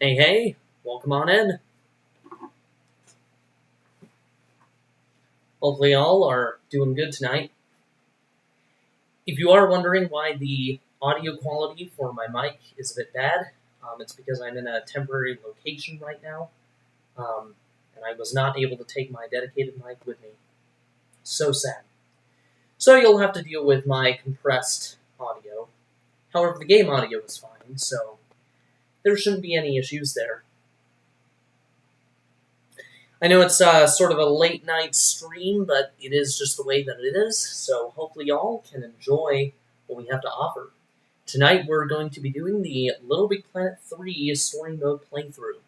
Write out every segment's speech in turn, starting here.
Hey, hey, welcome on in. Hopefully all are doing good tonight. If you are wondering why the audio quality for my mic is a bit bad, it's because I'm in a temporary location right now, and I was not able to take my dedicated mic with me. So sad. So you'll have to deal with my compressed audio. However, the game audio is fine, so there shouldn't be any issues there. I know it's sort of a late night stream, but it is just the way that it is, so hopefully y'all can enjoy what we have to offer. Tonight we're going to be doing the LittleBigPlanet 3 story mode playthrough.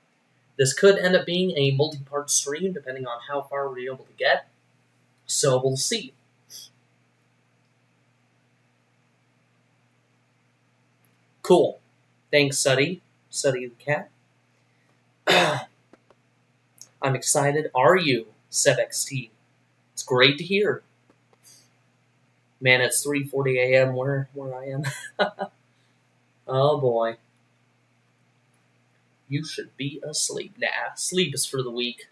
This could end up being a multi-part stream depending on how far we're able to get, so we'll see. Cool. Thanks, Suddy. Suddy the cat. I'm excited. Are you, SebXT? It's great to hear. Man, it's 3:40 a.m. where I am. Oh boy. You should be asleep. Nah, sleep is for the weak.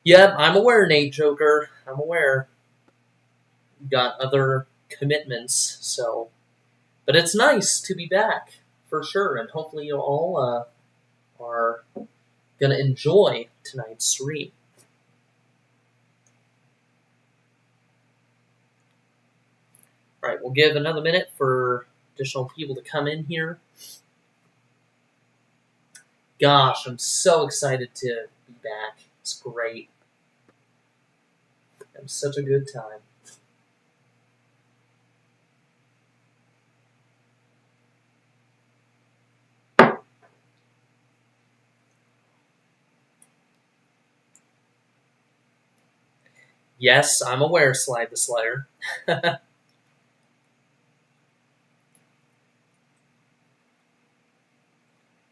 Yep, I'm aware, Nate Joker. I'm aware. Got other commitments, so. But it's nice to be back, for sure, and hopefully you all are going to enjoy tonight's stream. Alright, we'll give another minute for additional people to come in here. Gosh, I'm so excited to be back. It's great. It was such a good time. Yes, I'm aware, Slide the Slayer.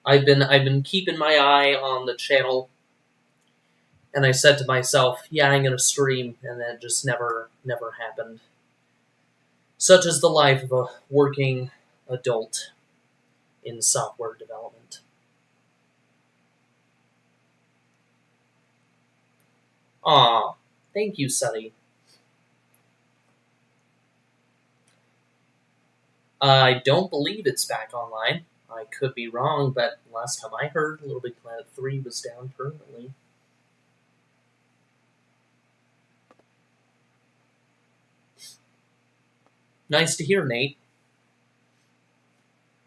I've been keeping my eye on the channel, and I said to myself, yeah, I'm gonna stream, and that just never happened. Such is the life of a working adult in software development. Aw, thank you, Sunny. I don't believe it's back online. I could be wrong, but last time I heard, LittleBigPlanet 3 was down permanently. Nice to hear, Nate.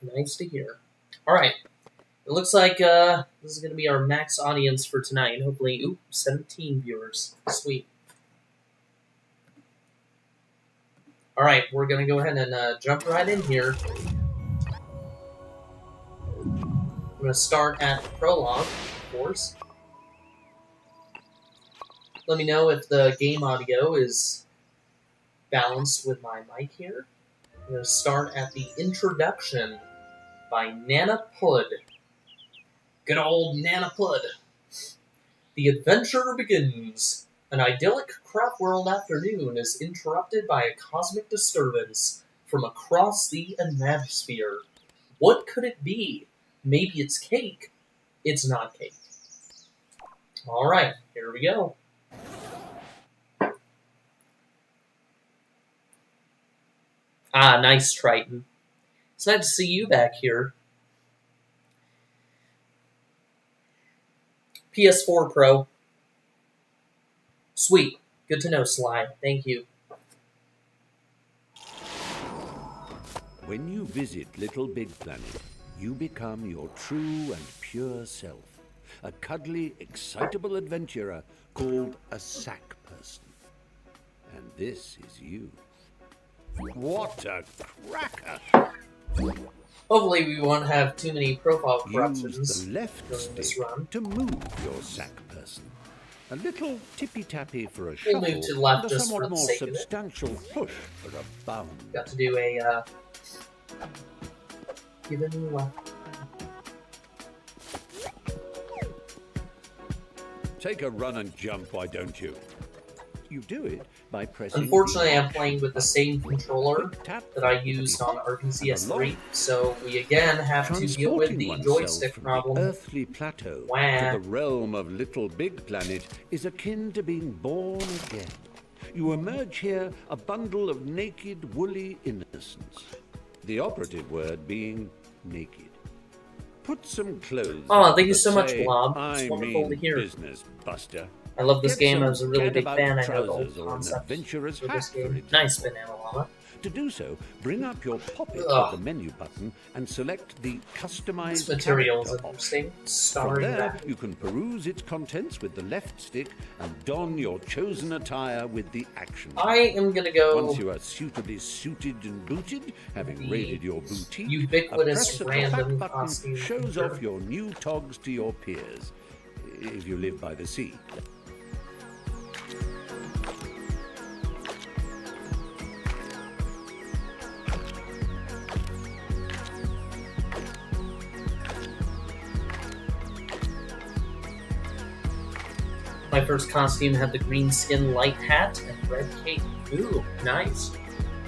Nice to hear. Alright. It looks like this is going to be our max audience for tonight. Hopefully, 17 viewers. Sweet. Alright, we're going to go ahead and jump right in here. I'm going to start at Prologue, of course. Let me know if the game audio is balanced with my mic here. I'm going to start at the introduction by Nana Pud. Good old Nana Pud. The adventure begins. An idyllic crop-world afternoon is interrupted by a cosmic disturbance from across the Imagisphere. What could it be? Maybe it's cake. It's not cake. Alright, here we go. Ah, nice, Triton. It's nice to see you back here. PS4 Pro. Sweet. Good to know, Sly. Thank you. When you visit LittleBigPlanet, you become your true and pure self. A cuddly, excitable adventurer called a sack person. And this is you. What a cracker! Hopefully we won't have too many profile corruptions Use the left during this stick run. to move your sack person. A little tippy-tappy for a We'll shuffle, move to the left and a just for somewhat the more sake of it. substantial push for a bound. Got to do a, give it a left. Take a run and jump, why don't you? You do it by pressing... Unfortunately, I'm playing with the same controller that I used on RPCS3, so we again have to deal with the joystick problem. The earthly plateau Wah. to the realm of LittleBigPlanet is akin to being born again. You emerge here a bundle of naked, woolly innocence. The operative word being naked. Put some clothes Oh, thank you that so much, say, Blob. I It's wonderful mean to hear. business, Buster. I love this Get game. I some was a really big gadabout fan. I know the trousers whole or an concept adventurer's for this hat, for game. example. Nice, Banana Llama. To do so, bring up your Popit Ugh. with the menu button and select the Customized This material is character option. interesting. From Starring there, that. you can peruse its contents with the left stick and don your chosen attire with the action. I am gonna go Once you are suitably suited and booted, having The raided your boutique, a ubiquitous press of the random back button costume shows feature. off your new togs to your peers, if you live by the sea. My first costume had the green skin light hat and red cape. Ooh, nice.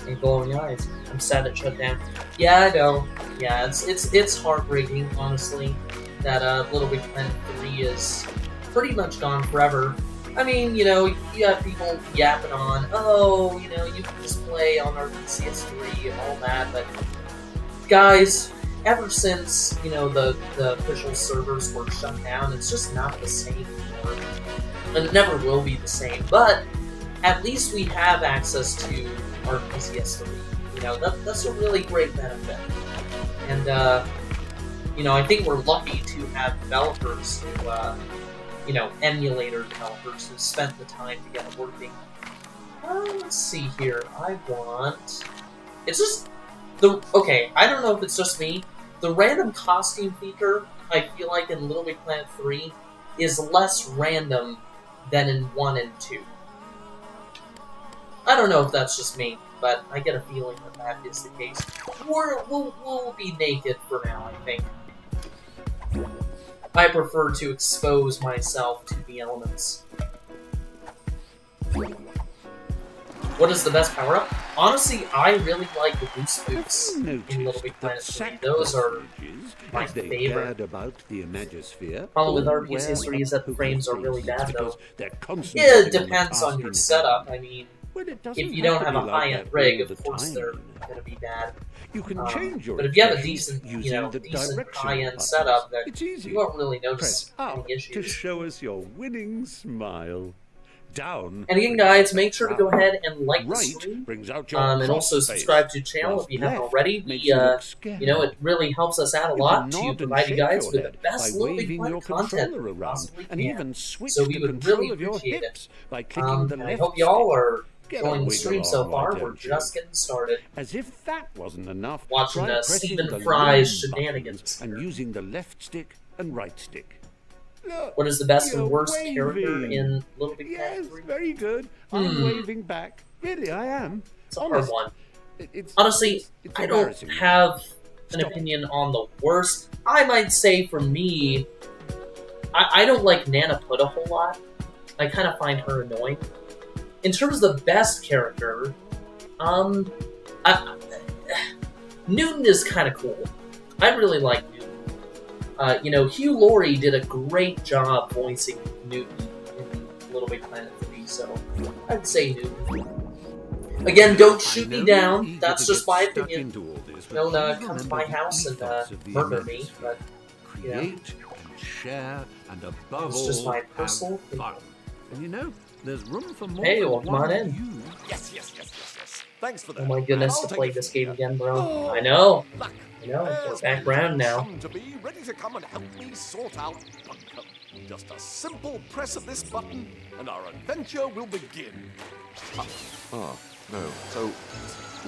And glowing eyes. I'm sad it shut down. Yeah, I know. Yeah, it's heartbreaking, honestly, that LittleBigPlanet 3 is pretty much gone forever. I mean, you know, you have people yapping on, oh, you know, you can just play on our PCS3 and all that, but guys, ever since, you know, the official servers were shut down, it's just not the same anymore. And it never will be the same, but at least we have access to our PCS3. You know, that's a really great benefit. And, you know, I think we're lucky to have developers who, you know, emulator developers who spent the time to get it working. Let's see here. I want... It's just... Okay, I don't know if it's just me. The random costume feature, I feel like in LittleBigPlanet 3, is less random than in 1 and 2. I don't know if that's just me, but I get a feeling that that is the case. We'll be naked for now, I think. I prefer to expose myself to the elements. What is the best power-up? Honestly, I really like the boost boots in LittleBigPlanet 3. Those are my favorite. About the Imagisphere, Problem with RPCS3 is that the frames are really bad, though. Yeah, It depends on your setup. I mean, if you don't have a high-end rig, of course they're going to be bad. You can change your but if you have a decent, you know, decent high-end setup, then you won't really notice any issues. To show us your winning smile. Down. And again, guys, make sure to go ahead and like the right stream, brings out your and also subscribe to the channel if you haven't already. We, you know, it really helps us out a lot to provide you guys with the best LittleBigPlanet content we possibly can. So we would really appreciate it. And I hope y'all are enjoying the stream so far. We're just getting started. As if that wasn't enough, watching Stephen Fry's shenanigans and using the left stick and right stick. Look, what is the best and worst character in LittleBigPlanet 3? Yes, very good. I'm waving back. Really, I am. It's a hard one. Honestly, I don't have an opinion on the worst. I might say, for me, I don't like Nana Put a whole lot. I kind of find her annoying. In terms of the best character, Newton is kind of cool. I really like Newton. You know, Hugh Laurie did a great job voicing Newton in LittleBigPlanet 3, so I'd say Newton. Again, don't shoot me down. That's just my opinion. Don't come to my house and murder me. But, you know, share, and above It's just my all, personal have fun. And you know, there's room for more Hey, than welcome one on in. you. Yes. Thanks for that. Oh my goodness, I'll to take play it this from game here. again, bro. Oh, I know. luck. We're There's back my round now. chum to be, ready to come and help me sort out Bunkum. Just a simple press of this button, and our adventure will begin. No. So,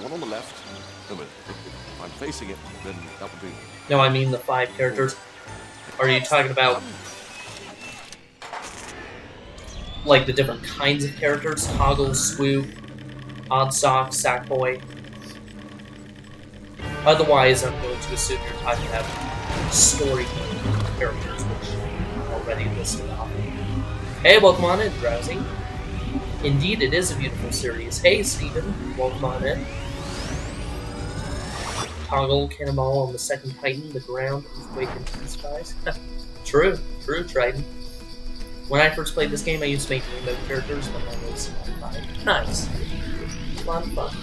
one on the left. No, but if I'm facing it, then that would be... No, I mean the 5 characters. Are you talking about like the different kinds of characters? Toggle, Swoop, Odd Sock, Sackboy. Otherwise, I'm going to assume you're talking about story characters, which are already listed off. Hey, welcome on in, Drowsy. Indeed, it is a beautiful series. Hey, Steven, welcome on in. Toggle, Cannonball on the second Titan, the ground, earthquake, and two skies. True, Triton. When I first played this game, I used to make rainbow characters when I was 5. Nice. A lot of fun.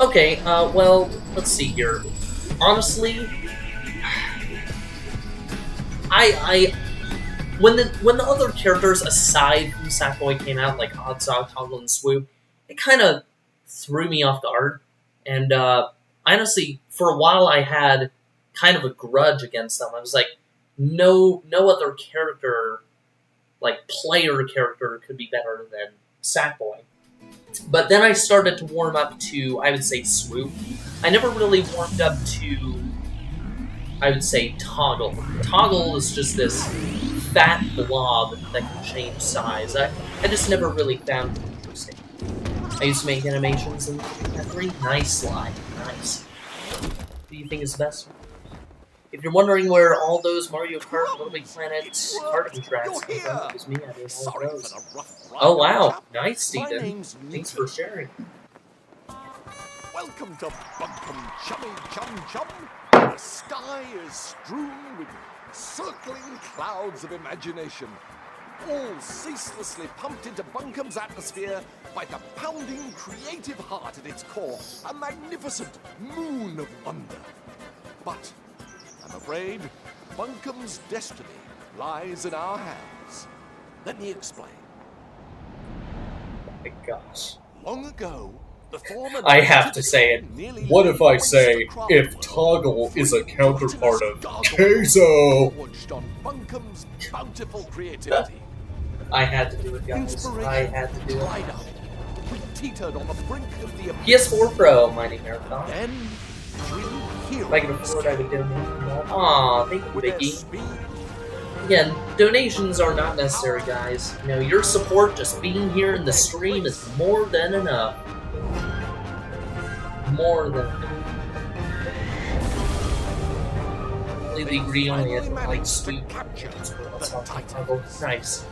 Okay, well, let's see here. Honestly, when the other characters aside from Sackboy came out, like Oddsock, Toggle, and Swoop, it kind of threw me off guard. And honestly, for a while, I had kind of a grudge against them. I was like, no other character, like player character, could be better than Sackboy. But then I started to warm up to, I would say, Swoop. I never really warmed up to, I would say, Toggle. Toggle is just this fat blob that can change size. I just never really found it interesting. I used to make animations in F3. Nice slide. Nice. Who do you think is best? If you're wondering where all those Mario Kart, LittleBigPlanet cartoon tracks came from, it was me. I did all of those. Oh wow, nice, Steven. Thanks for sharing. Welcome to Bunkum Chummy Chum Chum. The sky is strewn with circling clouds of imagination, all ceaselessly pumped into Bunkum's atmosphere by the pounding creative heart at its core, a magnificent moon of wonder. But I'm afraid Bunkum's destiny lies in our hands. Let me explain. Oh my gosh. Long ago, the former I have to say it. What if I say, if Toggle is a counterpart of Queso? On Bunkum's bountiful creativity. I had to do it, guys. I had to do it. Dried up. We teetered on the brink of the PS4 Pro, mining marathon. Then, If I could afford, I would donate to that. Aw, thank you, Biggie. Again, donations are not necessary, guys. You know, your support just being here in the stream is more than enough. More than enough. Completely agree on the like sweet nice.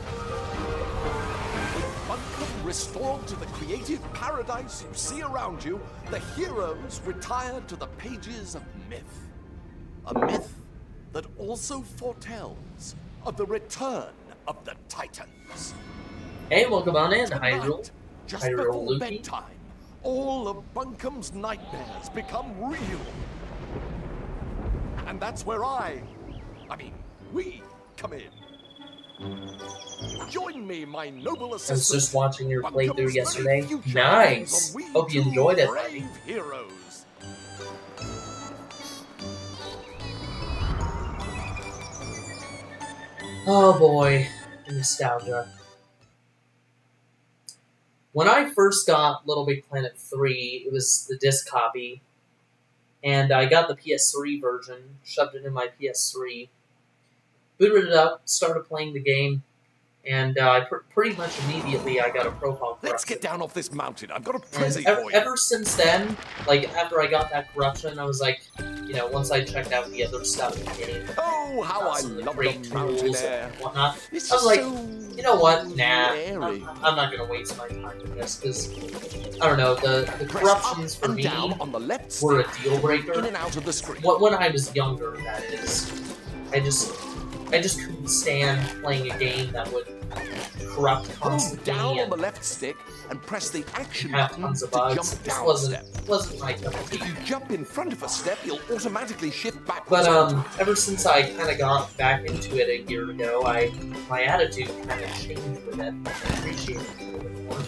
Restored to the creative paradise you see around you, the heroes retired to the pages of myth. A myth that also foretells of the return of the Titans. Hey, welcome on in, Tonight, Hyrule. just Hyrule before Luki. bedtime, all of Bunkum's nightmares become real. And that's where we come in. Join me, my noble assistant. I was just watching your playthrough Bunkum's yesterday. very future Nice. on We Hope you Two enjoyed it. Brave heroes. Oh boy, nostalgia. When I first got LittleBigPlanet 3, it was the disc copy, and I got the PS3 version, shoved it in my PS3, booted it up, started playing the game, and pretty much immediately I got a profile corruption. Let's get down off this mountain. I've got a And present for you. ever since then, like, after I got that corruption, I was like, you know, once I checked out the other stuff in the game, Oh, how I some of the love great the mountain tools air. and whatnot, This I was is like, so you know what, nah, airy. I'm not going to waste my time with this, because, I don't know, the Press corruptions up for and me down on the left were a stick deal in breaker. and out of the screen. When I was younger, that is. I just couldn't stand playing a game that would corrupt Hold constantly down on the and left stick and press the action have button tons of to bugs. jump This down a step. wasn't my cup of tea. If you jump in front of a step, you'll automatically shift backwards. But onto it. ever since I kind of got back into it a year ago, my attitude kind of changed with it. I appreciate it a little bit more.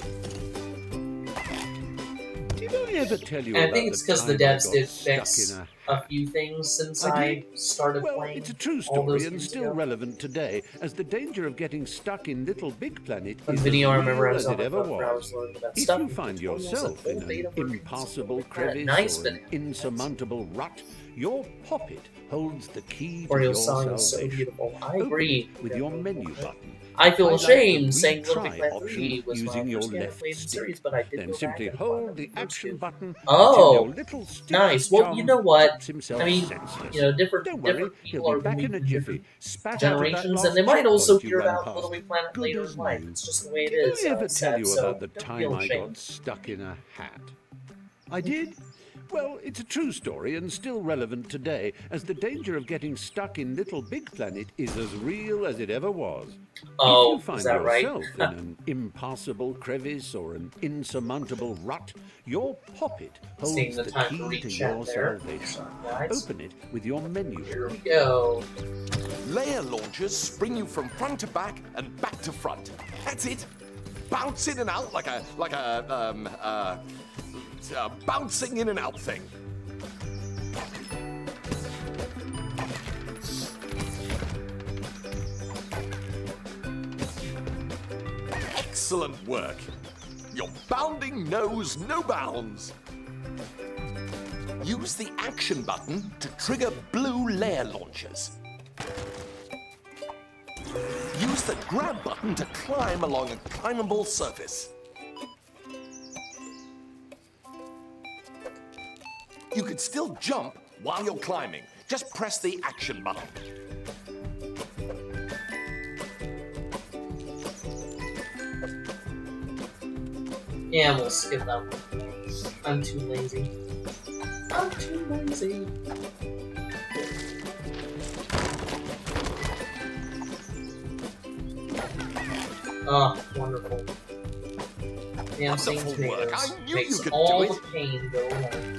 Did I ever tell you And I about think it's because the time I devs got did stuck fix in a few things since I I did? started Well, playing. it's a true all those story and years still ago. relevant today, as the danger of getting stuck in LittleBigPlanet One is video I as remember I real was as on it my ever phone for hours was. learning about If stuff. you find yourself in an impassable crevice nice, or but an insurmountable rut, your Popit holds the key to Oriel's your song is so salvation. beautiful. I Open agree. it with your menu button. I feel Highlight the ashamed saying retry LittleBigPlanet 3 option was my using your first game I left played in the stick. series, but I did Then go back simply and hold the find the action first button Oh, until your little stick nice. Well, you know what? pops himself I mean, senseless. you know, different Don't worry, people he'll are be back moving in a from jiffy, different spat out of that generations, last and they might also checkpoint you hear ran about past. LittleBigPlanet Good later as in life. new. It's just the way it Did is. I ever tell Sad, you so about the don't time feel I ashamed. got stuck in a hat? I did? Well, it's a true story and still relevant today, as the danger of getting stuck in LittleBigPlanet is as real as it ever was. Oh, if you find is that right? yourself in an impassable crevice or an insurmountable rut, your Popit Seeing holds the the time to key read to chat your there. salvation. Guys. Open it with your menu. Here we go. Layer launchers spring you from front to back and back to front. That's it. Bounce in and out like a bouncing in and out thing. Excellent work. Your bounding knows no bounds. Use the action button to trigger blue layer launchers. Use the grab button to climb along a climbable surface. You could still jump while you're climbing. Just press the action button. Yeah, we'll skip that one. I'm too lazy. I'm too lazy. Oh, wonderful. Damn, seeing Wonderful work. tomatoes I knew makes you could all do the it. pain go away.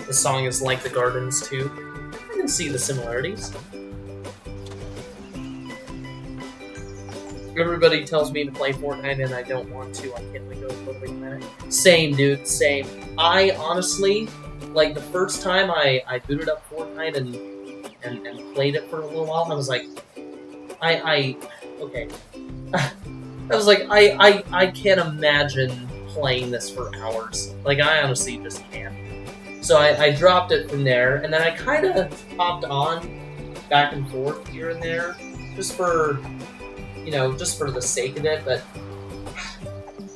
The song is like the gardens too. I can see the similarities. Everybody tells me to play Fortnite and I don't want to. I can't wait to go to LittleBigPlanet. Same, dude, same. I honestly, like the first time I booted up Fortnite and played it for a little while, I was like, okay. I was like, I can't imagine playing this for hours. Like, I honestly just can't. So I dropped it from there, and then I kind of hopped on back and forth here and there, just for, you know, just for the sake of it, but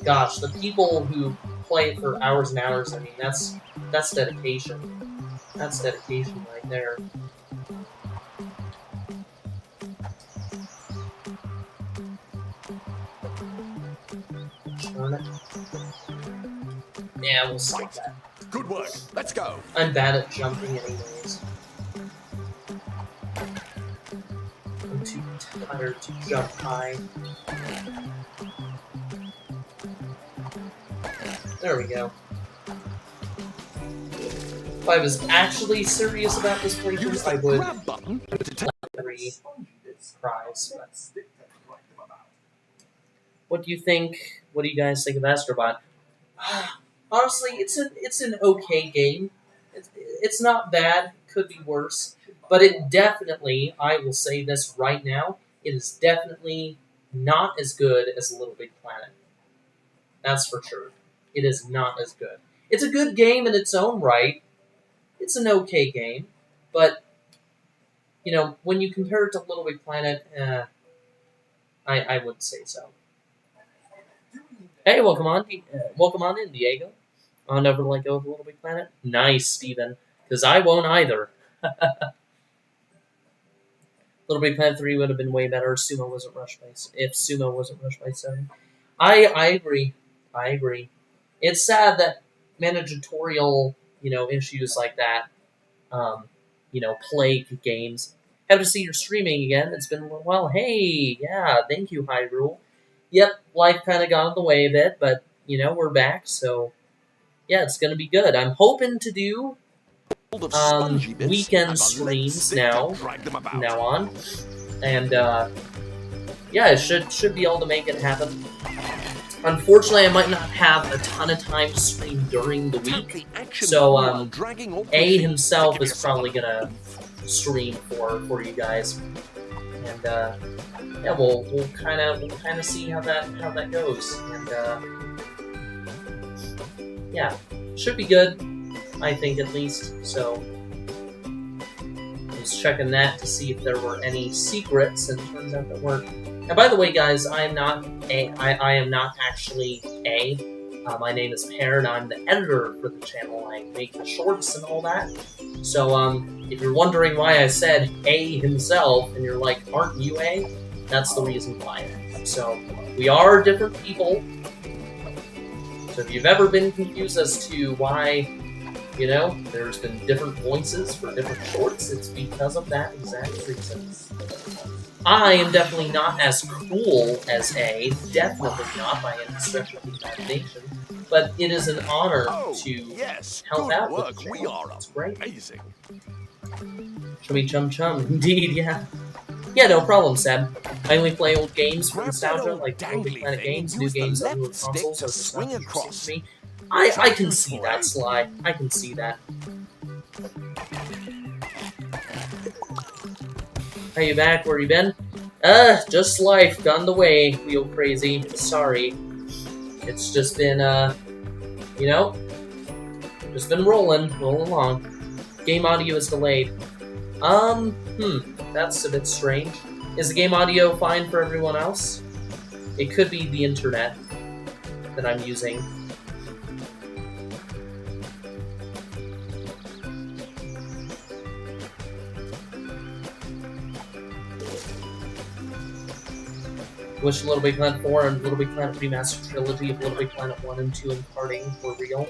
gosh, the people who play it for hours and hours, I mean, that's dedication. That's dedication right there. Turn it. Yeah, we'll skip that. Good work. Let's go. I'm bad at jumping anyways. I'm too tired to jump high. There we go. If I was actually serious about this Use playthrough, I the would grab button to take 3 prize. What do you think? What do you guys think of Astrobot? Honestly, it's an okay game. It's not bad. Could be worse. But it definitely, I will say this right now, it is definitely not as good as LittleBigPlanet. That's for sure. It is not as good. It's a good game in its own right. It's an okay game. But, you know, when you compare it to LittleBigPlanet, I wouldn't say so. Hey, welcome on in, Diego. On over to Let Go of LittleBigPlanet. Nice, Steven. Because I won't either. LittleBigPlanet 3 would have been way better if Sumo wasn't rushed by 7. I agree. I agree. It's sad that managerial, you know, issues like that, you know, plague games. Happy to see you're streaming again. It's been a little while. Hey, yeah, thank you, Hyrule. Yep, life kind of got in the way a bit, but, you know, we're back, so... Yeah, it's gonna be good. I'm hoping to do weekend streams from now on. And, yeah, it should be able to make it happen. Unfortunately, I might not have a ton of time to stream during the week, so, A himself is probably gonna stream for you guys. And, yeah, we'll kind of see how that goes. And, yeah, should be good, I think, at least. So, I was checking that to see if there were any secrets, and it turns out there weren't. And by the way, guys, I am not actually A. My name is Per, and I'm the editor for the channel. I make the shorts and all that. So, if you're wondering why I said A himself, and you're like, aren't you A? That's the reason why. So, we are different people. So if you've ever been confused as to why, you know, there's been different voices for different shorts, it's because of that exact reason. I am definitely not as cool as A, definitely not by any stretch of the imagination, but it is an honor to help out with the channel. It's great. Amazing. Chummy chum chum, indeed, yeah. Yeah, no problem, Seb. I only play old games for nostalgia, like LittleBigPlanet games, new games on newer consoles, so swing across me. I can see that, Sly. I can see that. Are you back? Where you been? Just life, gone the way, wheel crazy. Sorry. It's just been, you know, just been rolling along. Game audio is delayed. That's a bit strange. Is the game audio fine for everyone else? It could be the internet that I'm using. Wish LittleBigPlanet 4 and LittleBigPlanet Remastered Trilogy of LittleBigPlanet 1 and 2 and Parting were real.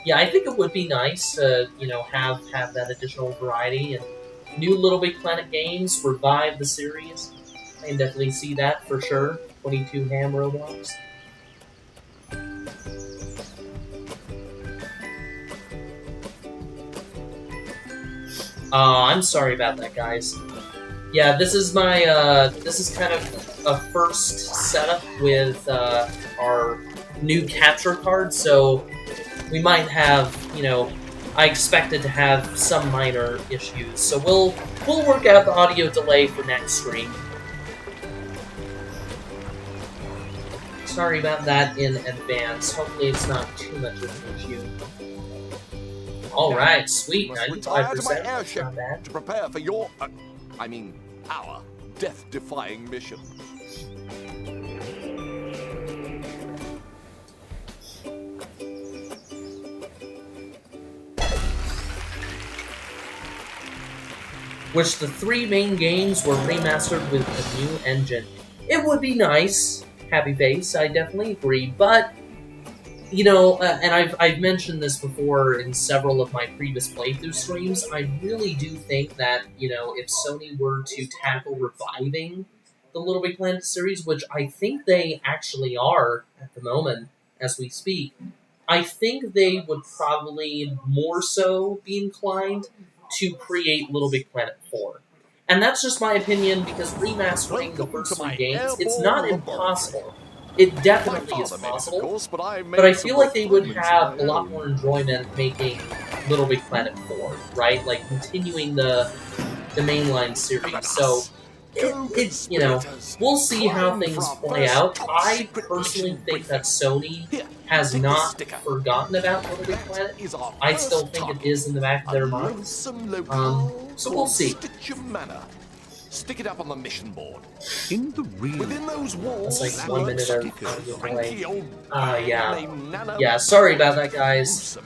Yeah, I think it would be nice to, you know, have that additional variety and new LittleBigPlanet games, revive the series. I can definitely see that for sure. 22 ham Roblox. I'm sorry about that, guys. Yeah, this is my, this is kind of a first setup with, our new capture card, so we might have, you know, I expected to have some minor issues, so we'll work out the audio delay for next stream. Sorry about that in advance. Hopefully it's not too much of an issue. Alright, sweet, 95%. That's not bad. To prepare for your, our death-defying mission. Wish the 3 main games were remastered with a new engine. It would be nice, happy face, I definitely agree, but, you know, and I've mentioned this before in several of my previous playthrough streams, I really do think that, you know, if Sony were to tackle reviving the LittleBigPlanet series, which I think they actually are at the moment, as we speak, I think they would probably more so be inclined to create LittleBigPlanet 4. And that's just my opinion, because remastering the first 3 games, it's not impossible. It definitely is possible, but I feel like they would have a lot more enjoyment making LittleBigPlanet 4, right? Like, continuing the mainline series. So, it's, you know, we'll see how things play out. I personally think that Sony has not forgotten about LittleBigPlanet. I still think it is in the back of their minds. So we'll see. Stick it up on the mission board. In the real Within those walls, that's like 1 minute of cranky old yeah. Yeah, sorry about that, guys.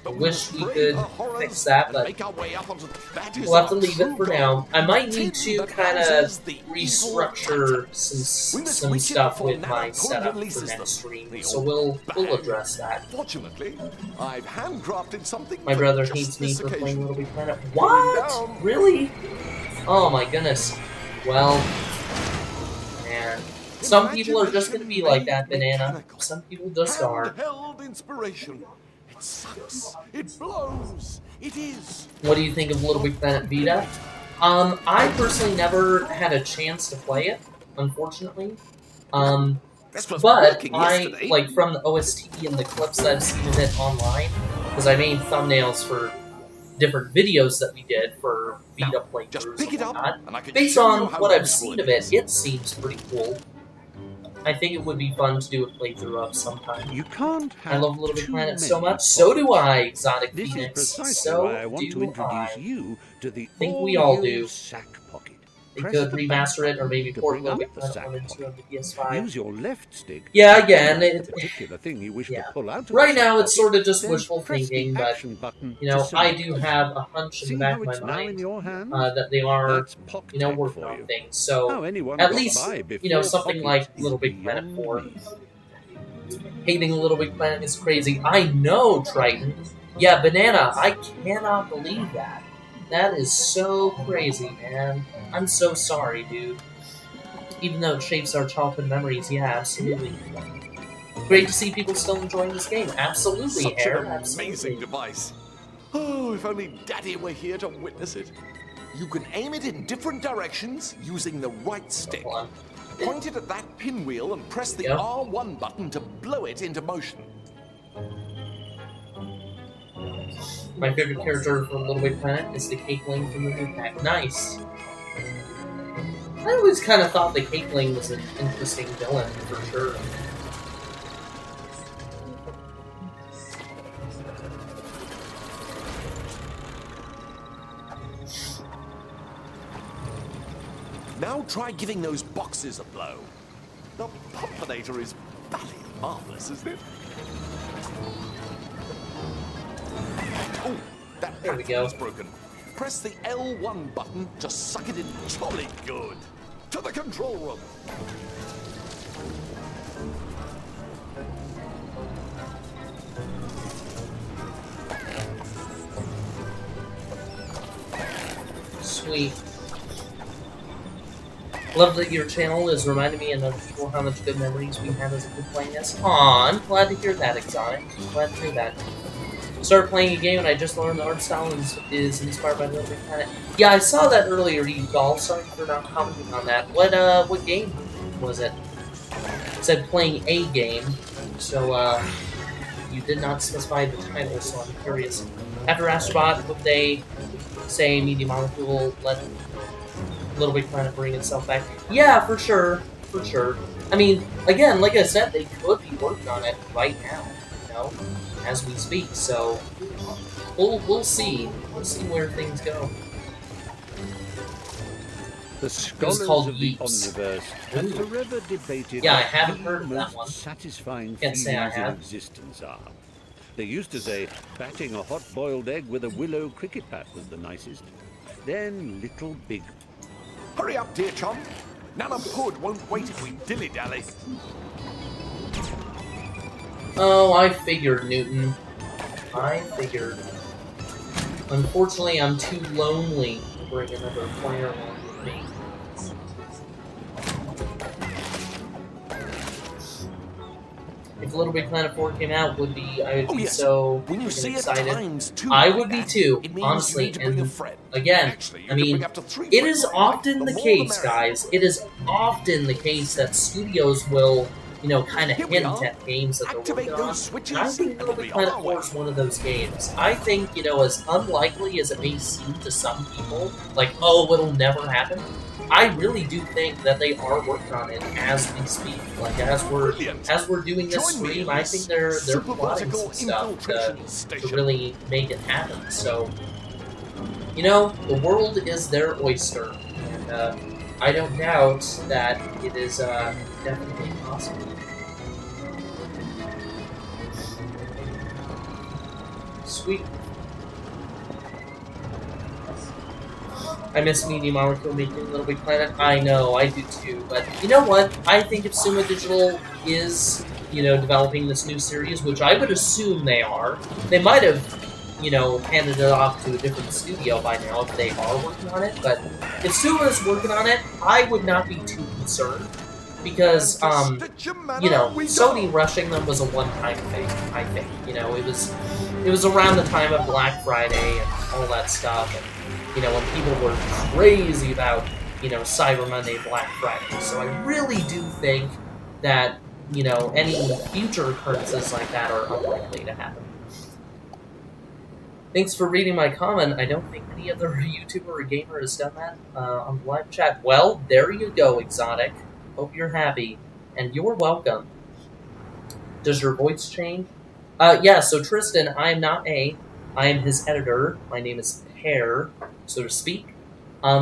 I wish we could fix that, but make our way up onto that is we'll have to our leave it true for goal. now. I might need Tin to that kind of houses the evil restructure pattern. some We must some reach it stuff before with my Nana setup for releases next them. stream, The so old we'll bag. address that. Fortunately, I've handcrafted something My for brother just hates me this for playing occasion. Little Big Planet. Going What? down. Really? Oh my goodness. Well, man. Some people are just going to be like that, Banana. Mechanical. Some people just are. Handheld inspiration. It sucks. It blows. It is. What do you think of Little Big Planet Vita? I personally never had a chance to play it, unfortunately. This was But working I, yesterday. like, from the OST and the clips that I've seen of it online, because I made thumbnails for different videos that we did for Vita Just playthroughs pick it and up, whatnot. and I can Based show you on how what I've useful seen of it, it seems pretty cool. I think it would be fun to do a playthrough of sometime. You can't have I love Little Big too Planet so many much. So do pockets. I, Exotic This Phoenix. is precisely So why I want to do introduce I. you to the Think we all do. all-new sack pocket. They Press could the remaster back it or maybe to port bring Little up Big the Planet sack 1 and 2 pocket. on the PS5. Use your left stick. Yeah, to again, select the particular thing you wish yeah. to pull out of Right the now sack it's sort of just then wishful press the thinking, but, action button you know, to I select do it. have a hunch in See the back how of my it's now in mind your hand? that they are, That's pocket you know, tech working for on you. things. So, How anyone at got least, by you know, before something Pocket like is Little Big Planet beyond 4. me. Hating Little Big Planet is crazy. I know, Triton. Yeah, Banana, I cannot believe that. That is so crazy, man. I'm so sorry, dude. Even though it shapes our childhood memories, yeah, absolutely. Great to see people still enjoying this game. Absolutely, Such Hare. an amazing Absolutely. device. Oh, if only Daddy were here to witness it. You can aim it in different directions using the right stick. Hold on. Point it at that pinwheel and press the Yep. R1 button to blow it into motion. My favorite character from Little Big Planet is the Cakeling from the new pack. Nice. I always kind of thought the Cakeling was an interesting villain, for sure. Now try giving those boxes a blow. The Popinator is bloody marvelous, isn't it? Oh, that There we platform go. is broken. Press the L1 button to suck it in jolly good. To the control room. Sweet. Love that your channel is reminding me and other people how much good memories we had as a kid playing this. Aw, I'm glad to hear that, Exotic. Glad to hear that. Started playing a game and I just learned the art style is inspired by Little Big Planet. Yeah, I saw that earlier, Doll. Sorry for not commenting on that. What game was it? It said playing a game, so you did not specify the title, so I'm curious. After Astrobot, would they say Media Molecule let Little Big Planet bring itself back? Yeah, for sure, for sure. I mean, again, like I said, they could be working on it right now, you know, as we speak. So we'll see. We'll see where things go. The scholars called of the Yeeps. Omniverse have forever debated Yeah, I what haven't the heard of that most one. satisfying Can't say I feelings in have. existence are. They used to say batting a hot-boiled egg with a willow cricket bat was the nicest. Then Little Big. Hurry up, dear chum. Nana Pud won't wait if we dilly-dally. Oh, I figured, Newton. I figured. Unfortunately, I'm too lonely to bring another player along with me. If Little Big Planet 4 came out, I would Oh, be yes. so When you freaking see excited. it times two I like would be that, too, it means honestly, you need to bring and a friend. again, Actually, you I can mean, bring up to 3 it is friends. often The the more case, merrier. guys. It is often the case that studios will, you know, kind of Here we hint are. at games that they're Activate working on. those switches, And I think and Little we'll Big be on Planet our 4 way. is one of those games. I think, you know, as unlikely as it may seem to some people, like, oh, it'll never happen, I really do think that they are working on it as we speak. Like, as we're doing this Join me stream, in I this think they're super plotting vertical some stuff infiltration to station. really make it happen. So, you know, the world is their oyster, and I don't doubt that it is definitely possible. Sweet. I miss Media Molecule making LittleBigPlanet. I know, I do too. But you know what? I think if Sumo Digital is, you know, developing this new series, which I would assume they are, they might have, you know, handed it off to a different studio by now if they are working on it. But if Sumo is working on it, I would not be too concerned. Because, you know, Sony rushing them was a one-time thing, I think. You know, it was around the time of Black Friday and all that stuff. And, you know, when people were crazy about, you know, Cyber Monday, Black Friday. So I really do think that, you know, any future occurrences like that are unlikely to happen. Thanks for reading my comment. I don't think any other YouTuber or gamer has done that on the live chat. Well, there you go, Exotic. Hope you're happy. And you're welcome. Does your voice change? Yeah, so Tristan, I am not A. I am his editor. My name is Pear, so to speak.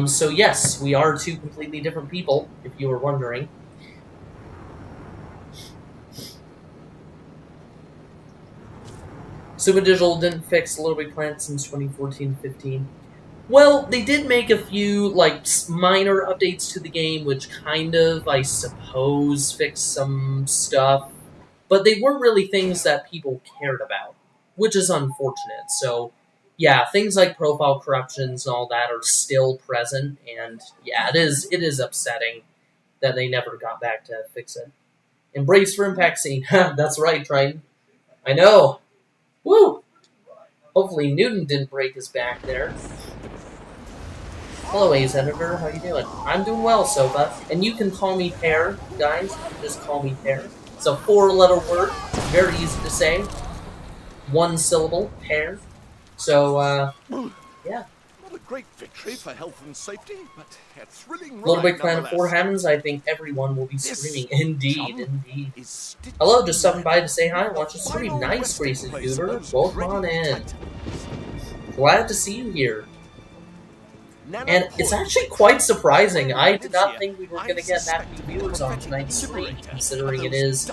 So yes, we are two completely different people, if you were wondering. Sumo Digital didn't fix LittleBigPlanet since 2014-15. Well, they did make a few, like, minor updates to the game, which kind of, I suppose, fixed some stuff. But they weren't really things that people cared about, which is unfortunate. So, yeah, things like profile corruptions and all that are still present, and yeah, it is upsetting that they never got back to fix it. Embrace for impact scene. That's right, Triton. I know. Woo! Hopefully Newton didn't break his back there. Hello, A's editor. How you doing? I'm doing well, Sofa. And you can call me Pear, guys. Just call me Pear. It's a 4-letter word. Very easy to say. 1 syllable. Pear. So, yeah. Not a great victory for health and safety, but a thrilling LittleBigPlanet 4 happens. I think everyone will be streaming. Indeed, indeed. Hello, just stopping by to say hi and watch the stream. Nice, Gracie Goober. Welcome on in. Glad to see you here. And it's actually quite surprising. I did not think we were going to get that many viewers on tonight's stream, considering it is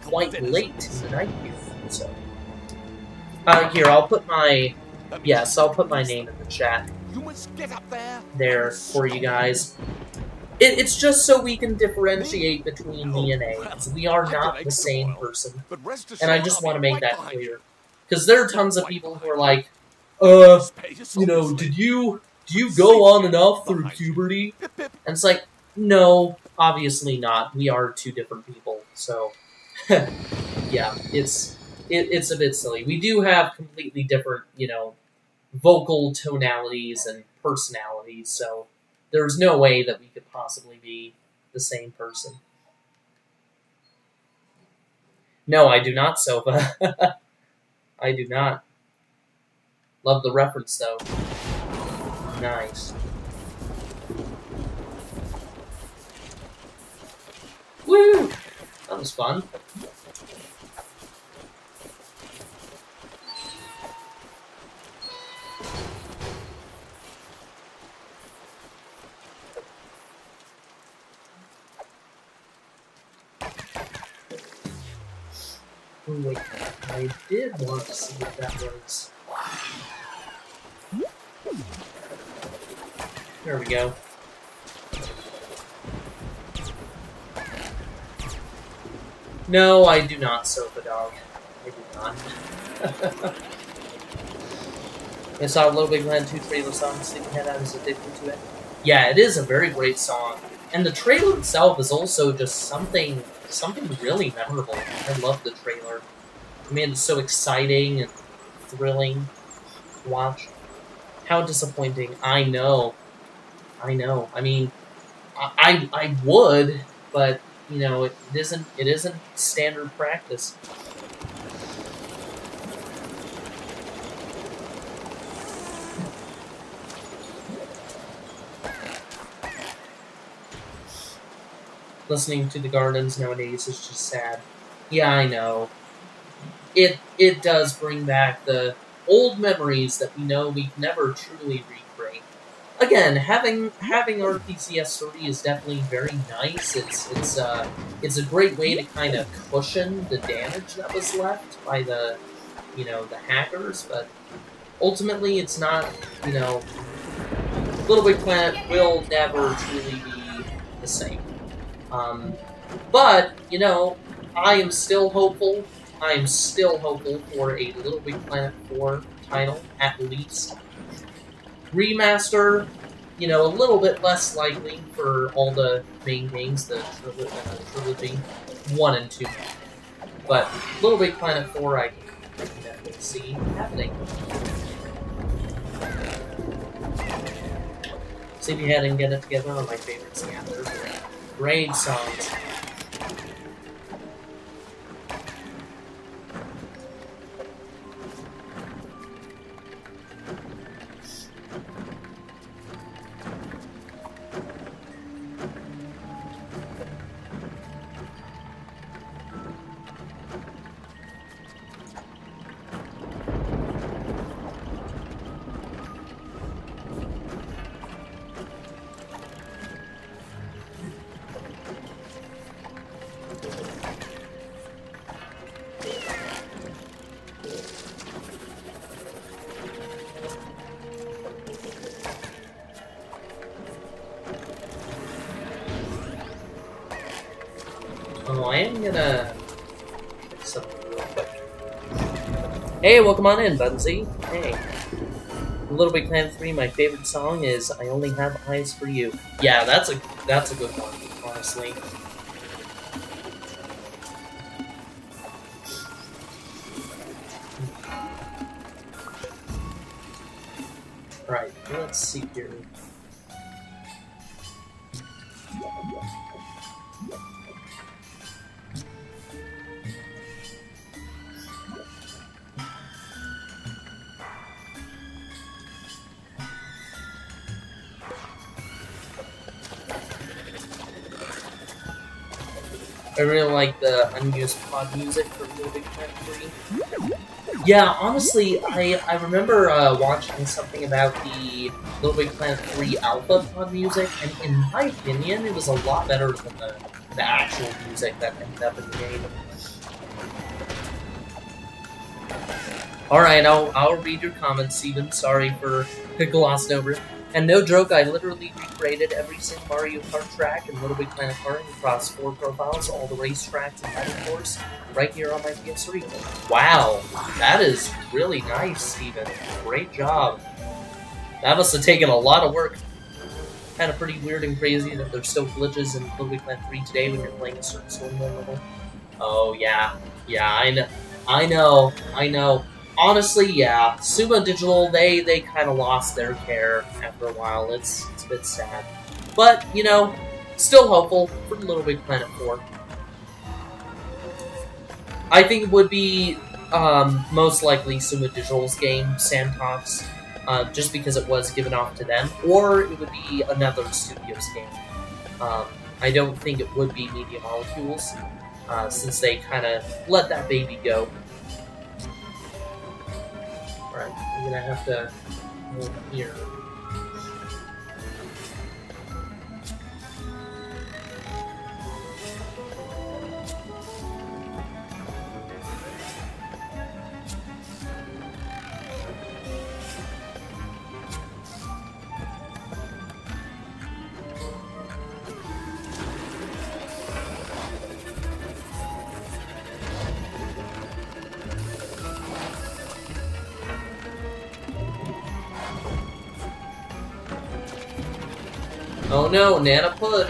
quite late in the night here. So, here, I'll put my... Yes, I'll put my name in the chat there for you guys. It's just so we can differentiate between me and A, because we are not the same person. And I just want to make that clear. Because there are tons of people who are like, you know, do you go on and off through puberty? And it's like, no, obviously not. We are two different people, so yeah, it's a bit silly. We do have completely different, you know, vocal tonalities and personalities, so there's no way that we could possibly be the same person. No, I do not, Sofa. I do not. Love the reference, though. Nice. Woo! That was fun. Oh, wait, I did want to see if that was... There we go. No, I do not, Sofa Dog. I do not. I saw LittleBigPlanet 2 trailer song, Sleepyhead. I was addicted to it. Yeah, it is a very great song. And the trailer itself is also just something really memorable. I love the trailer. I mean, it's so exciting and thrilling to watch. How disappointing. I know. I know. I mean, I would, but you know, it isn't standard practice. Listening to the Gardens nowadays is just sad. Yeah, I know. It does bring back the old memories that we know we can never truly recreate. Again, having RPCS 3 is definitely very nice. It's a great way to kind of cushion the damage that was left by the you know, the hackers, but ultimately it's not, you know, Little Big Planet will never truly be the same. But, you know, I am still hopeful. I am still hopeful for a Little Big Planet 4 title, at least. Remaster, you know, a little bit less likely for all the main games, the trilogy 1 and 2. But Little Big Planet 4, I can definitely see happening. See if you had and get it together on my favorites. Yeah, they're great songs. Oh, I am gonna fix something real quick. Hey, welcome on in, Bunsy. Hey. Little Big Planet 3, my favorite song is I Only Have Eyes for You. Yeah, that's a good one, honestly. Right, let's see here. I really like the unused pod music for Little Big Planet 3. Yeah, honestly, I remember watching something about the Little Big Planet 3 alpha pod music, and in my opinion, it was a lot better than the actual music that ended up in the game. Alright, I'll read your comments, Steven. Sorry for glossing over it. And no joke, I literally recreated every single Mario Kart track in Little Big Planet karting across 4 profiles, all the race tracks and battle course, right here on my PS3. Wow, that is really nice, Steven. Great job. That must have taken a lot of work. Kind of pretty weird and crazy that there's still glitches in Little Big Planet 3 today when you're playing a certain story mode level. Oh, yeah. Yeah, I know. Honestly, yeah, Sumo Digital, they kind of lost their care after a while. It's a bit sad. But, you know, still hopeful for Little Big Planet 4. I think it would be most likely Sumo Digital's game, Santox, just because it was given off to them, or it would be another studio's game. I don't think it would be Media Molecules, since they kind of let that baby go. Alright, I'm gonna have to move here. Oh no, Nana Pud!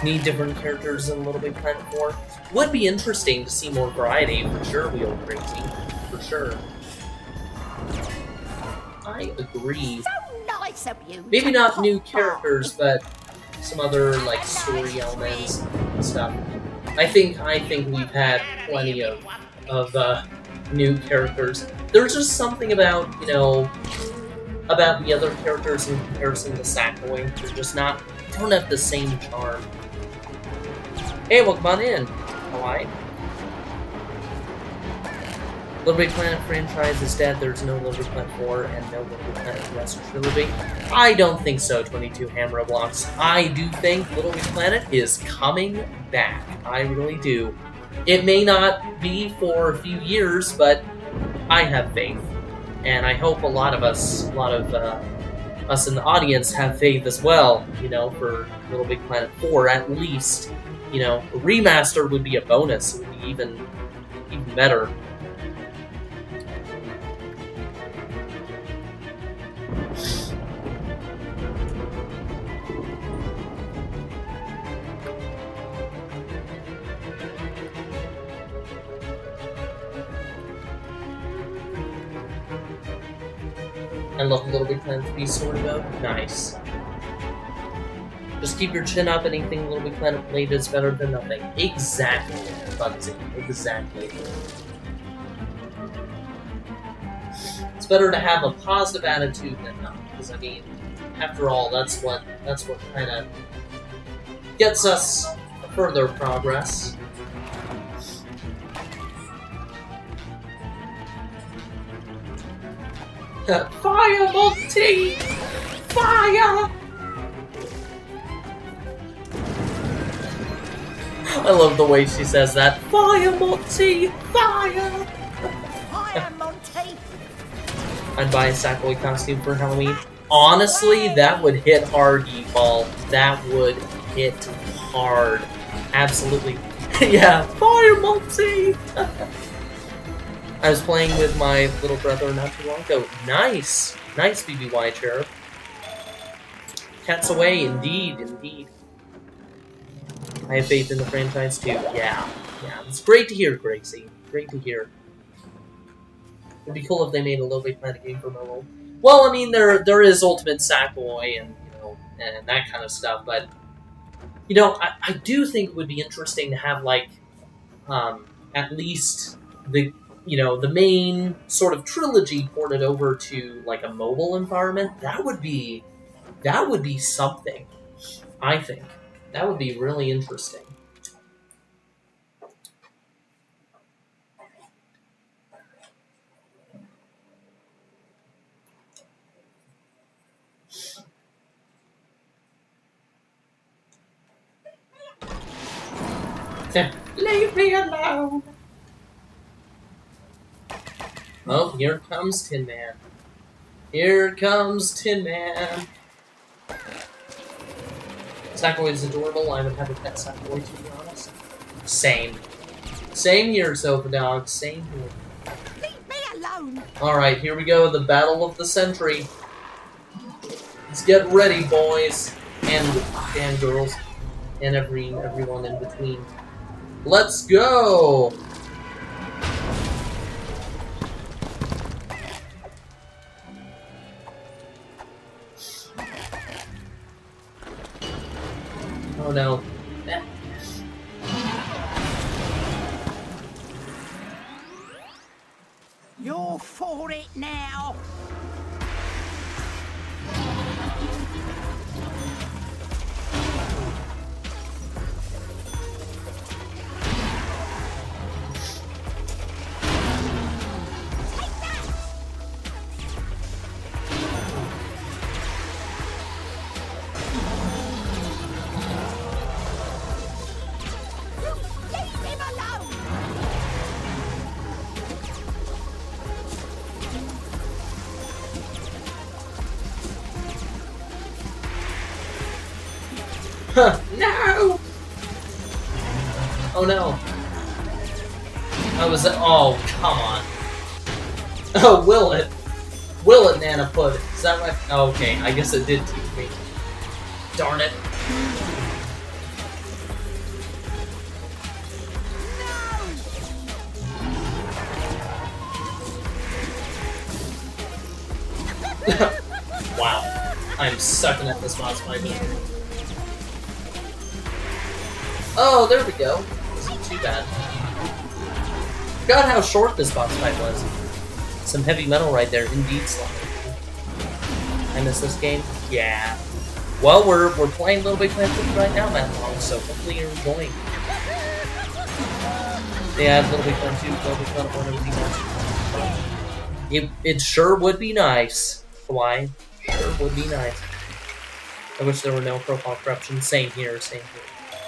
Need different characters in Little Big Planet 4. Would be interesting to see more variety, for sure, Wheel Crazy. For sure. I agree. So nice of you. Maybe not new characters, but some other, like, story elements and stuff. I think we've had plenty of new characters. There's just something about, you know, about the other characters in comparison to Sackboy. They're just don't have the same charm. Hey, welcome on in. Alright. Little Big Planet franchise is dead. There's no Little Big Planet 4 and no Little Big Planet Rest Trilogy. I don't think so, 22 Hammer Blocks. I do think Little Big Planet is coming back. I really do. It may not be for a few years, but I have faith. And I hope a lot of us in the audience have faith as well, you know, for Little Big Planet 4 at least. You know, a remaster would be a bonus. It would be even better. I love Little Big Planet 3 story mode. Nice. Just keep your chin up. Anything Little Big Planet played is better than nothing. Exactly, Bugsy. Exactly. It's better to have a positive attitude than not. Because I mean, after all, that's what kind of gets us further progress. Fire, Monty! Fire! I love the way she says that. Fire, Monty! Fire! Fire, Monty! I'd buy a Sackboy costume for Halloween. Honestly, that would hit hard, Yeetball. That would hit hard. Absolutely. Yeah, Fire, Monty! I was playing with my little brother not too long ago. Nice! Nice, BBY Cherub. Cats away, indeed, indeed. I have faith in the franchise too. Yeah. It's great to hear, Gracie. Great to hear. It'd be cool if they made a Little Big Planet game for mobile. Well, I mean, there is Ultimate Sackboy and and that kind of stuff, but I do think it would be interesting to have like at least the main sort of trilogy ported over to like a mobile environment. That would be something. I think that would be really interesting. Leave me alone. Oh, here comes Tin Man. Here comes Tin Man. Sackboy is adorable. I would have a pet Sackboy, to be honest. Same. Same here, Sofa Dog. Same here. Leave me alone. Alright, here we go. The Battle of the Century. Let's get ready, boys. And girls. And everyone in between. Let's go! Oh no. You're for it now. No! Oh no. Oh, come on. Oh, will it? Will it, Nana Pud? Is that right? Oh, okay, I guess it did teach me. Darn it. Wow. I'm sucking at this boss fight. Oh, there we go. Wasn't too bad. Forgot how short this boss fight was. Some heavy metal right there, indeed, Slime. I miss this game? Yeah. Well, we're playing Little Big Planet 3 right now, Matt Long, so hopefully you're enjoying. Yeah, Little Big Planet 2, Little Big Planet 1, everything else. It sure would be nice. Hawaii. Sure would be nice. I wish there were no profile corruption. Same here, same here.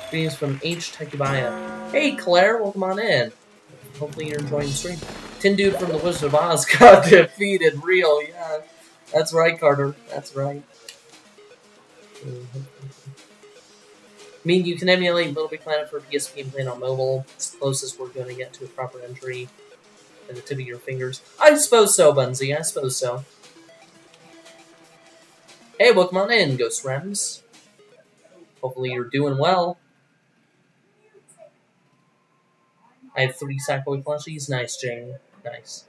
Greetings from H. Tekubaya. Hey, Claire, welcome on in. Hopefully you're enjoying the stream. Tin Dude from the Wizard of Oz got defeated. Real, yeah. That's right, Carter. That's right. I mean, you can emulate LittleBigPlanet for PSP and play it on mobile. It's the closest we're going to get to a proper entry at the tip of your fingers. I suppose so, Bunzy. I suppose so. Hey, welcome on in, Ghost Rems. Hopefully you're doing well. I have 3 Sackboy plushies. Nice, Jane. Nice.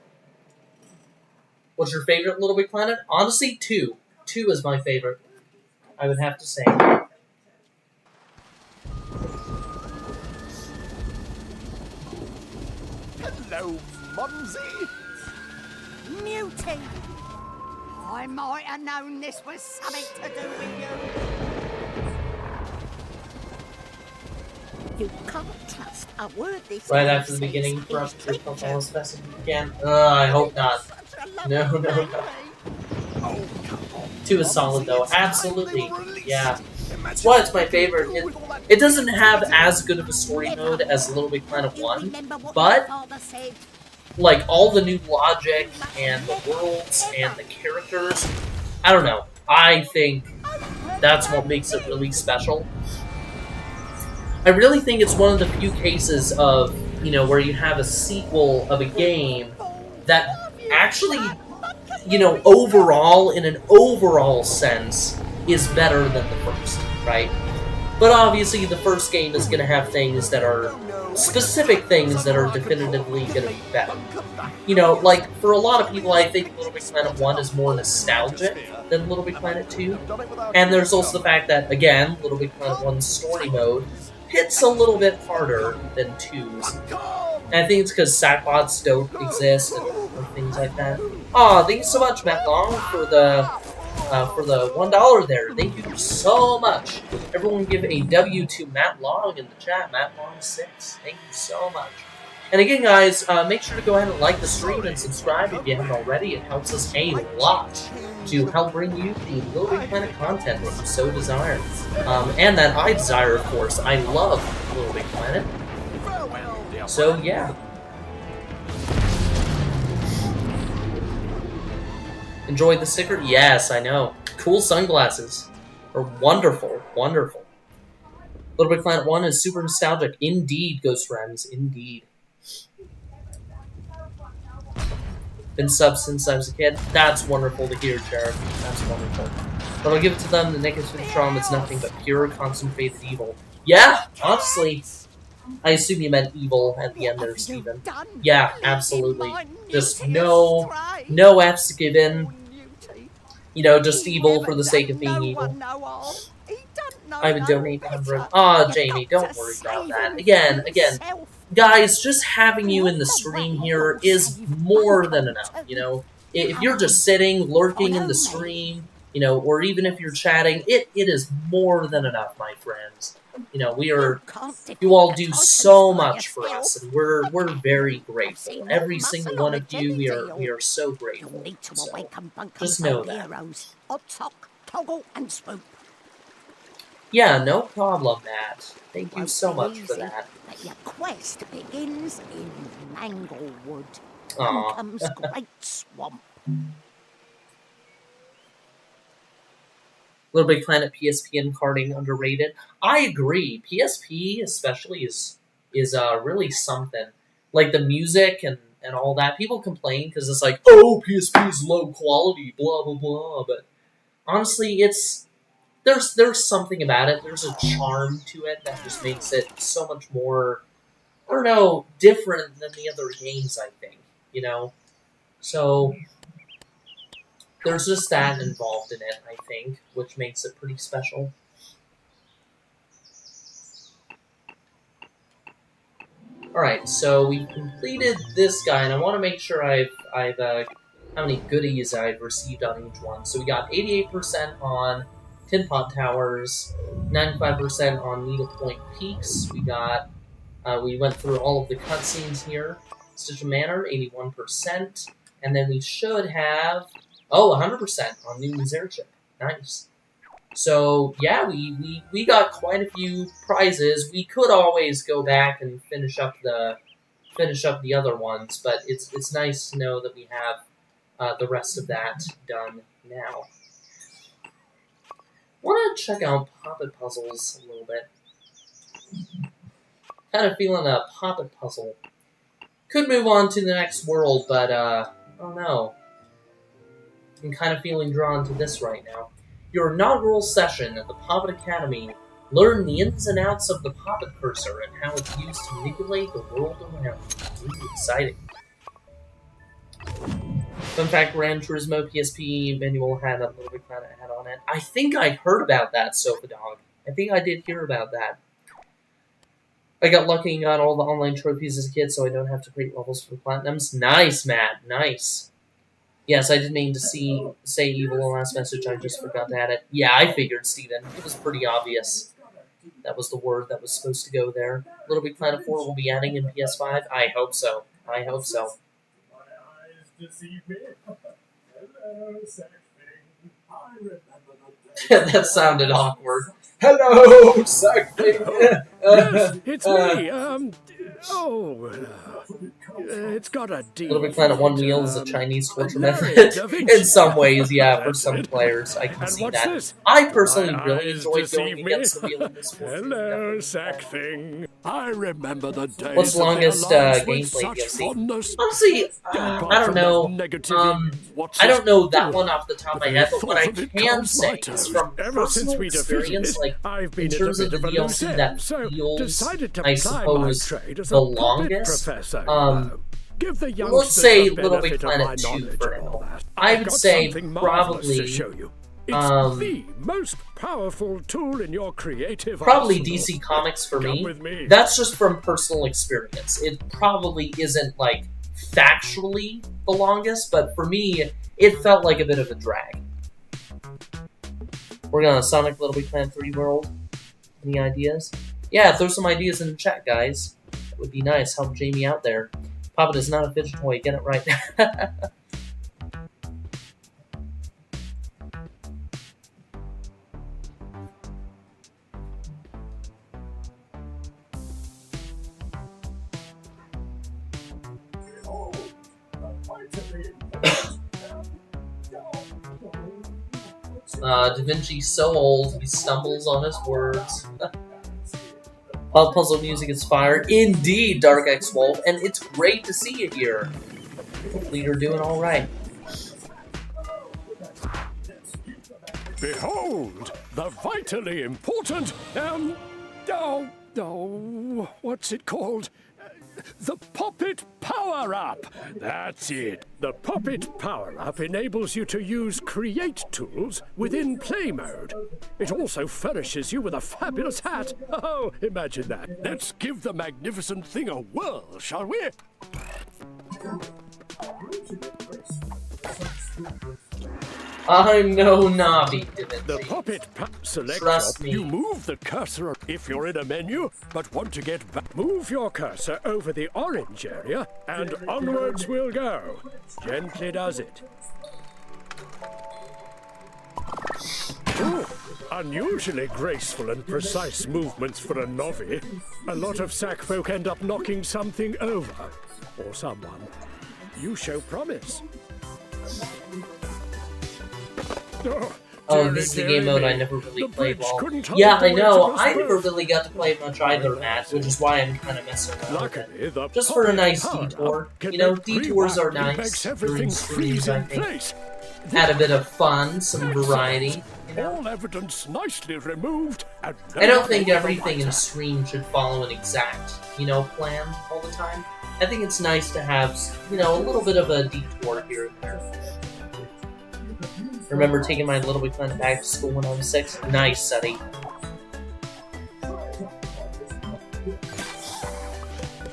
What's your favorite LittleBigPlanet? Honestly, 2. 2 is my favorite. I would have to say. Hello, Mumsy. Mutie! I might have known this was something to do with you. You can't trust a word this Right man after the says. beginning, He's corrupt your tricked profile you. as best as you can. I hope not. Such a lovely No, no, no. baby. Oh, come on. 2 is solid, though. Mumsy, it's time Absolutely. they were released. Yeah. Imagine That's why it's my what they could favorite. do with all that It doesn't have as good of a story mode as LittleBigPlanet You 1, remember what but your father said? like all the new logic and the worlds and the characters, I don't know. I think that's what makes it really special. I really think it's one of the few cases of, you know, where you have a sequel of a game that actually, you know, overall, in an overall sense, is better than the first, right? But obviously the first game is going to have things that are specific things that are definitively going to be better. You know, like, for a lot of people, I think LittleBigPlanet 1 is more nostalgic than LittleBigPlanet 2. And there's also the fact that, again, LittleBigPlanet 1's story mode hits a little bit harder than 2's. And I think it's because Sackbots don't exist and things like that. Aw, thank you so much, Matt Long, for the $1 there. Thank you so much. Everyone give a W to Matt Long in the chat. Matt Long 6. Thank you so much. And again, guys, make sure to go ahead and like the stream and subscribe if you haven't already. It helps us a lot to help bring you the LittleBigPlanet content that you so desire. And that I desire, of course. I love LittleBigPlanet. So, yeah. Enjoyed the sticker? Yes, I know. Cool sunglasses. Are wonderful, wonderful. LittleBigPlanet 1 is super nostalgic. Indeed, Ghost Rems. Indeed. Been subbed since I was a kid. That's wonderful to hear, Jared. That's wonderful. But I'll give it to them. The negative trauma is nothing but pure, concentrated evil. Yeah, honestly. I assume you meant evil at the end there, Steven. Yeah, absolutely. Just no F's given. You know, just evil for the sake of being evil. I would donate 100. Aw, Jamie, don't worry about that. Again, guys, just having you in the stream here is more than enough, you know? If you're just sitting, lurking in the stream, you know, or even if you're chatting, it is more than enough, my friends. You know, you all do so much for us, and we're very grateful. Every single one of you, we are so grateful. So, just know that. Yeah, no problem, Matt. Thank you so much for that. But your quest begins in Manglewood. Aw. Then comes Great Swamp. LittleBigPlanet PSP and karting underrated. I agree. PSP especially is really something. Like the music and all that. People complain because it's like, oh, PSP is low quality, blah blah blah. But honestly, there's something about it. There's a charm to it that just makes it so much more, I don't know, different than the other games, I think. You know? So there's just that involved in it, I think, which makes it pretty special. Alright, so we completed this guy, and I want to make sure I've how many goodies I've received on each one. So we got 88% on Tin Pot Towers, 95% on Needle Point Peaks. We went through all of the cutscenes here. Stitch of Manor, 81%. And then we should have, 100% on Newton's airship. Nice. So, yeah, we got quite a few prizes. We could always go back and finish up the other ones, but it's nice to know that we have the rest of that done now. Want to check out Popit puzzles a little bit. Kind of feeling a Popit puzzle. Could move on to the next world, but I don't know. I'm kind of feeling drawn to this right now. Your inaugural session at the Popit Academy. Learn the ins and outs of the Popit cursor and how it's used to manipulate the world around you. Ooh, exciting. Fun fact, Gran Turismo PSP manual had a LittleBigPlanet hat on it. I think I heard about that, Sofa Dog. I think I did hear about that. I got lucky and got all the online trophies as a kid, so I don't have to create levels for the Platinums. Nice, Matt. Nice. Yes, I did mean to say evil in the last message. I just forgot to add it. Yeah, I figured, Steven. It was pretty obvious. That was the word that was supposed to go there. LittleBigPlanet 4 will be adding in PS5? I hope so. I hope so. That sounded awkward. Hello, Sackthing. Yes, it's me. It's got a D. LittleBigPlanet One Wheel is a Chinese torture method. In some ways, yeah, for some players, I can see that. This? I personally really enjoyed going against the wheel in this one. Hello, Sackthing. I remember the days. What's the longest gameplay you've seen? Honestly, I don't know. I don't know that one off the top of my head, but what I can say is from personal experience, like in terms of the DLC that feels, I suppose, the longest. Let's say LittleBigPlanet 2 for now. I would say probably the most powerful tool in your creative probably arsenal. DC Comics for me. That's just from personal experience. It probably isn't like factually the longest, but for me, it felt like a bit of a drag. We're gonna Sonic LittleBigPlanet 3 World. Any ideas? Yeah, throw some ideas in the chat, guys. That would be nice. Help Jamie out there. Popit is not a fidget toy. Get it right. Da Vinci's so old, he stumbles on his words. Puzzle music is fire. Indeed, Dark X Wolf, and it's great to see you here. Hopefully you're doing alright. Behold, the vitally important, what's it called? The Popit Power-Up! That's it. The Popit Power-Up enables you to use Create tools within Play mode. It also furnishes you with a fabulous hat. Oh, imagine that. Let's give the magnificent thing a whirl, shall we? I'm no Navi, The Popit select Trust me. You move the cursor if you're in a menu, but want to get back. Move your cursor over the orange area, and onwards we'll go. Gently does it. Ooh, unusually graceful and precise movements for a novi. A lot of sack folk end up knocking something over. Or someone. You show promise. Oh, this is the game mode I never really played well. Yeah, I know. I never really got to play much either, Matt, which is why I'm kind of messing around with it. Just for a nice detour. You know, detours are nice during streams, I think. Add a bit of fun, some variety. You know? All evidence nicely removed. I don't think everything in a stream should follow an exact, plan all the time. I think it's nice to have, a little bit of a detour here and there. Remember taking my LittleBigPlanet back to school when I was 6? Nice, Sonny.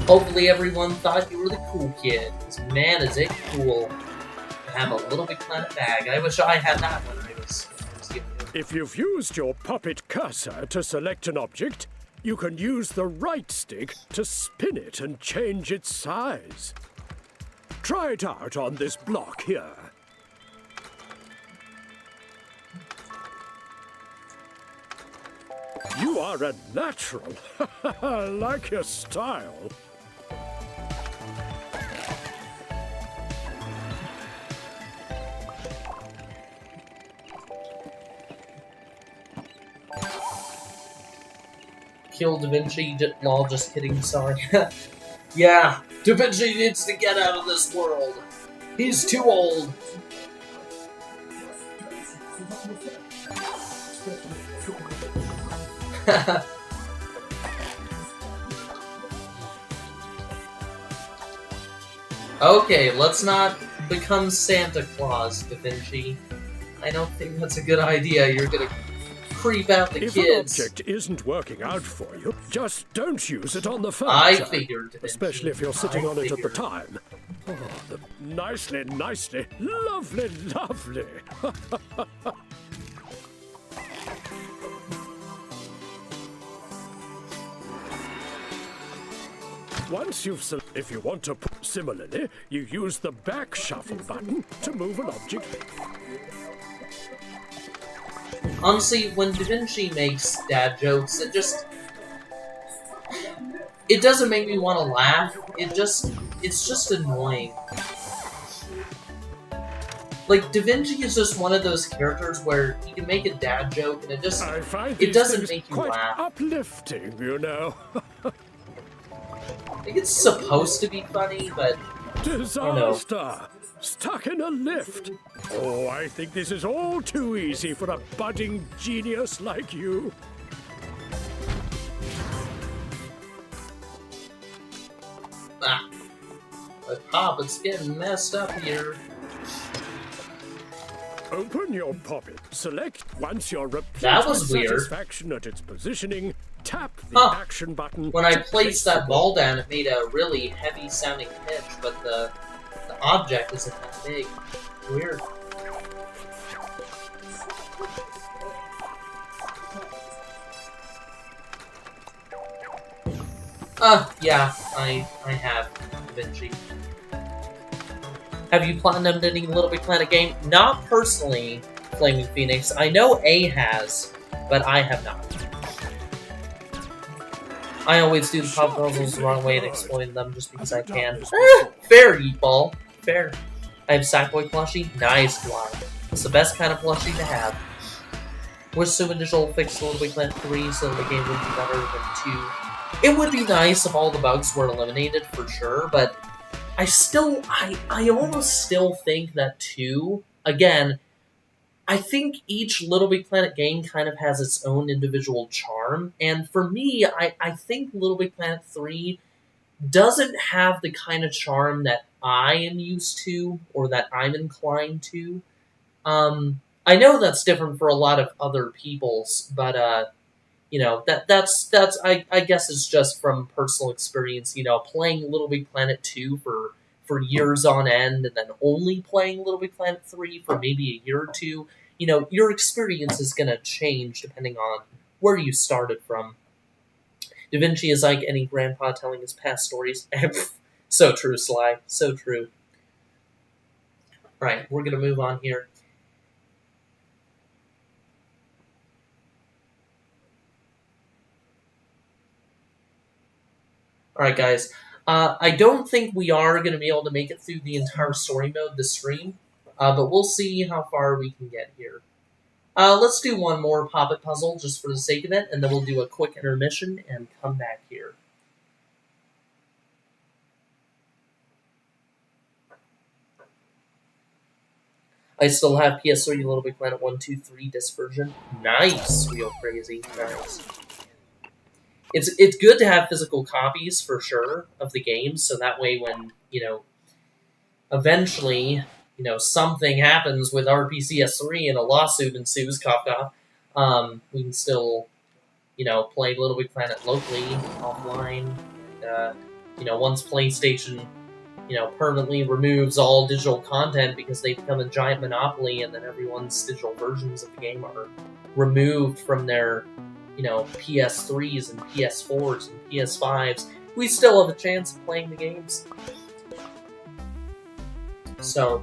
Hopefully everyone thought you were the cool kid, because man is it cool to have a LittleBigPlanet bag. I wish I had that when I was young. If you've used your Popit cursor to select an object, you can use the right stick to spin it and change its size. Try it out on this block here. You are a natural. I like your style. Kill Da Vinci. Lol, just kidding, sorry. Yeah, Da Vinci needs to get out of this world. He's too old. Okay, let's not become Santa Claus, Da Vinci. I don't think that's a good idea. You're gonna creep out the if kids. If an object isn't working out for you, just don't use it on the furniture. I figured, Da Vinci. Especially if you're sitting on it at the time. Oh, nicely, nicely, lovely, lovely. Once you've if you want to similarly, you use the back shuffle button to move an object. Honestly, when Da Vinci makes dad jokes, it doesn't make me want to laugh. It's just annoying. Like, Da Vinci is just one of those characters where he can make a dad joke and it doesn't make you quite laugh. Uplifting, you know. I think it's supposed to be funny, but disaster! Stuck in a lift. Oh, I think this is all too easy for a budding genius like you. Ah, my Popit's getting messed up here. Open your Popit. Select once you're That was weird. Satisfaction at its positioning. Tap the action button. When I placed that ball down, it made a really heavy-sounding pitch, but the object isn't that big. Weird. Yeah, I have Da Vinci. Have you platinumed any LittleBigPlanet game? Not personally, Flaming Phoenix. I know A has, but I have not. I always do the pop puzzles the wrong way and exploit them just because I can. Fair, Eatball. Fair. I have Sackboy plushie. Nice, Fly. It's the best kind of plushie to have. Wish Suman Digital fixed LittleBigPlanet 3 so the game would be better than 2. It would be nice if all the bugs were eliminated, for sure, but I almost still think that 2, again, I think each LittleBigPlanet game kind of has its own individual charm, and for me, I think LittleBigPlanet 3 doesn't have the kind of charm that I am used to, or that I'm inclined to. I know that's different for a lot of other people's, but, you know, that's I guess it's just from personal experience, you know, playing LittleBigPlanet 2 for years on end, and then only playing LittleBigPlanet 3 for maybe a year or two, you know, your experience is going to change depending on where you started from. Da Vinci is like any grandpa telling his past stories. So true, Sly. So true. Alright, we're going to move on here. Alright, guys. I don't think we are going to be able to make it through the entire story mode this stream, but we'll see how far we can get here. Let's do one more Popit puzzle just for the sake of it, and then we'll do a quick intermission and come back here. I still have PS3 LittleBigPlanet 1, 2, 3 disc version. Nice, Real Crazy. Nice. It's good to have physical copies, for sure, of the games, so that way when, you know, eventually, you know, something happens with RPCS3 and a lawsuit ensues, cough cough, we can still, you know, play LittleBigPlanet locally, offline. You know, once PlayStation, you know, permanently removes all digital content because they become a giant monopoly, and then everyone's digital versions of the game are removed from their, you know, PS3s and PS4s and PS5s, we still have a chance of playing the games. So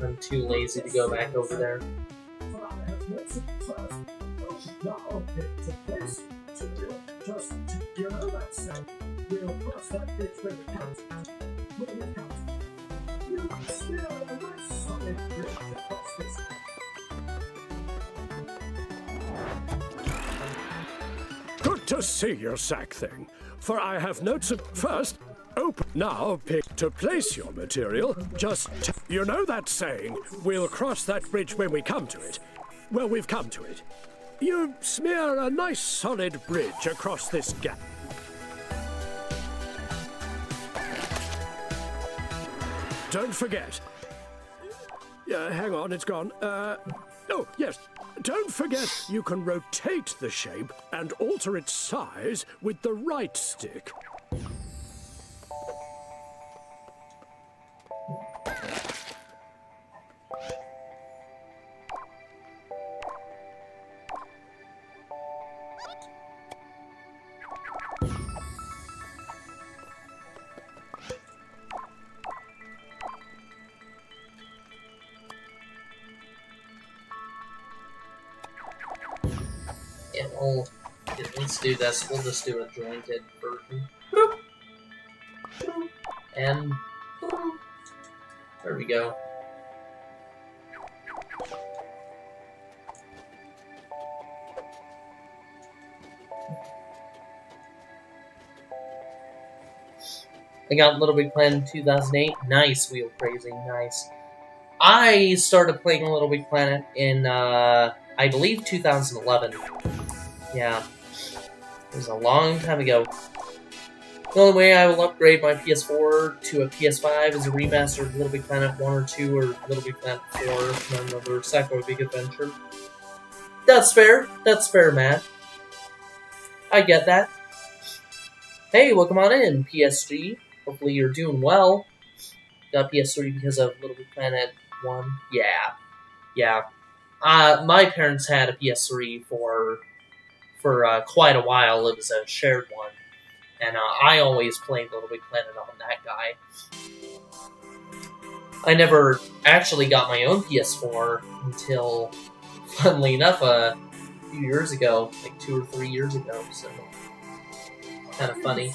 I'm too lazy to go back over there. Good to see you, sack thing. For I have notes of first. Open now. Pick to place your material. Just you know that saying. We'll cross that bridge when we come to it. Well, we've come to it. You smear a nice solid bridge across this gap. Don't forget. Hang on, it's gone. Oh, yes. Don't forget you can rotate the shape and alter its size with the right stick. Yeah, let's do this. We'll just do a jointed version. And there we go. I got LittleBigPlanet 2008. Nice, wheel crazy, nice. I started playing LittleBigPlanet in, I believe 2011. Yeah, it was a long time ago. The only way I will upgrade my PS4 to a PS5 is a remaster of LittleBigPlanet 1 or 2 or LittleBigPlanet 4, and another Sackboy Big Adventure. That's fair, Matt. I get that. Hey, welcome on in, PSG. Hopefully you're doing well. Got PS3 because of LittleBigPlanet 1. Yeah. My parents had a PS3 for quite a while. It was a shared one. And I always played LittleBigPlanet on that guy. I never actually got my own PS4 until, funnily enough, a few years ago. Like 2 or 3 years ago, so kind of funny.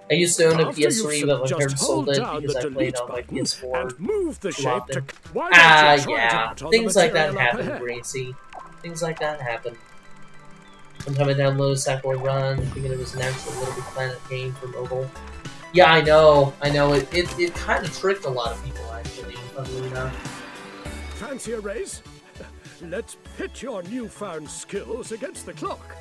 I used to own a PS3, but my parents sold it because I played on my PS4 and move the shape to... yeah. Things like that happen, Gracie. Things like that happen. One time I downloaded Sackboy Run, thinking it was an actual LittleBigPlanet game for mobile. Yeah, I know. It kind of tricked a lot of people, actually, funnily enough. Fancy a race? Let's pit your newfound skills against the clock.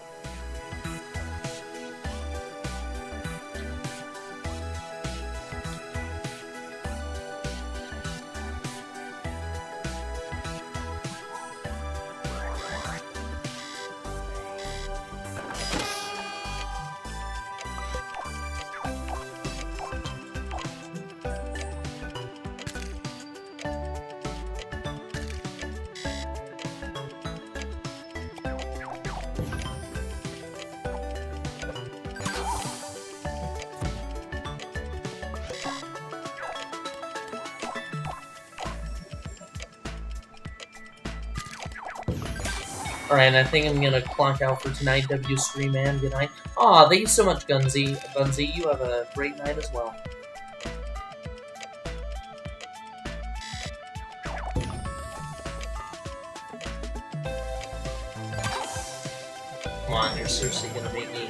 Alright, I think I'm gonna clock out for tonight. W stream, man. Good night. Aw, thank you so much, Gunzy. Gunzy, you have a great night as well. Come on, you're seriously gonna make me...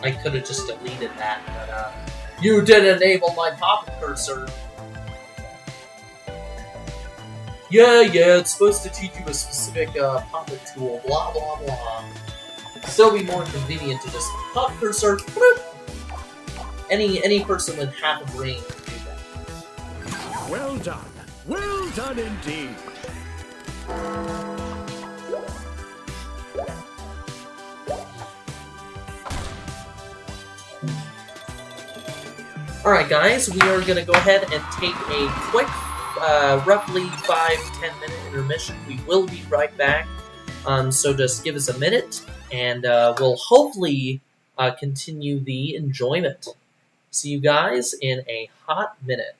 I could've just deleted that, but, you did enable my Popit cursor! Yeah, it's supposed to teach you a specific Popit tool, blah blah blah. Still be more convenient to just pop cursor, bloop. Any person with half a brain can do that. Well done indeed. Alright guys, we are going to go ahead and take a quick, roughly 5-10 minute intermission. We will be right back, so just give us a minute, and we'll hopefully continue the enjoyment. See you guys in a hot minute.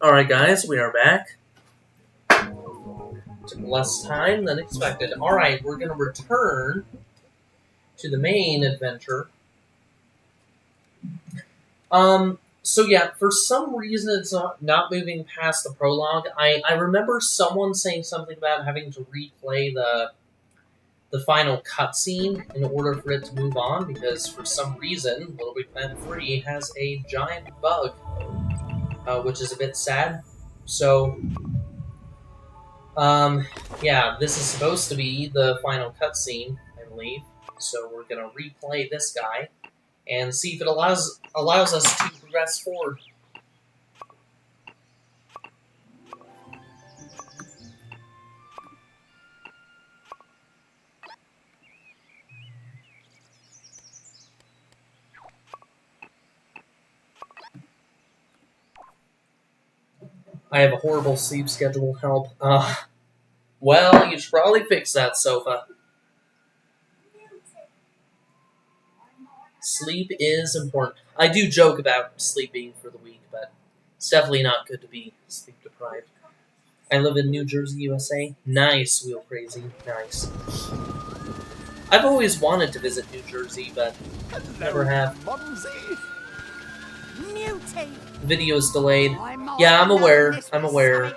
Alright guys, we are back. Took less time than expected. Alright, we're going to return to the main adventure. So yeah, for some reason it's not moving past the prologue. I remember someone saying something about having to replay the final cutscene in order for it to move on, because for some reason, LittleBigPlanet 3 has a giant bug, which is a bit sad. So, yeah, this is supposed to be the final cutscene, I believe. So we're gonna replay this guy and see if it allows us to progress forward. I have a horrible sleep schedule. Help. Well, you should probably fix that sofa. Sleep is important. I do joke about sleep being for the weak, but it's definitely not good to be sleep deprived. I live in New Jersey, USA. Nice, Wheel Crazy. Nice. I've always wanted to visit New Jersey, but never have. The video's delayed. Yeah, I'm aware. I'm aware,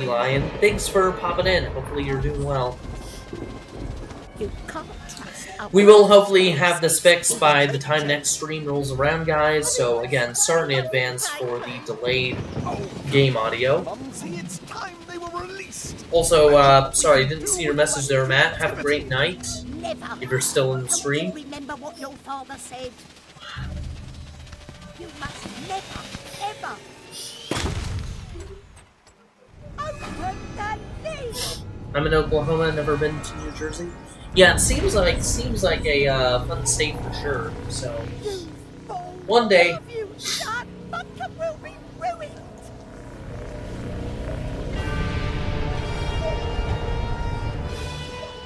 Eli, and thanks for popping in. Hopefully you're doing well. You can't trust others. We will hopefully have this fixed by the time next stream rolls around, guys. So again, sorry in advance for the delayed game audio. Mumsy, it's time they were released. Also, sorry, didn't see your message there, Matt. Have a great night. Never. If you're still in the stream. Remember what your father said. You must never, ever open the lid. I'm in Oklahoma. Never been to New Jersey. Yeah, it seems like a fun state for sure. So one day. What have you done? Buncombe will be ruined.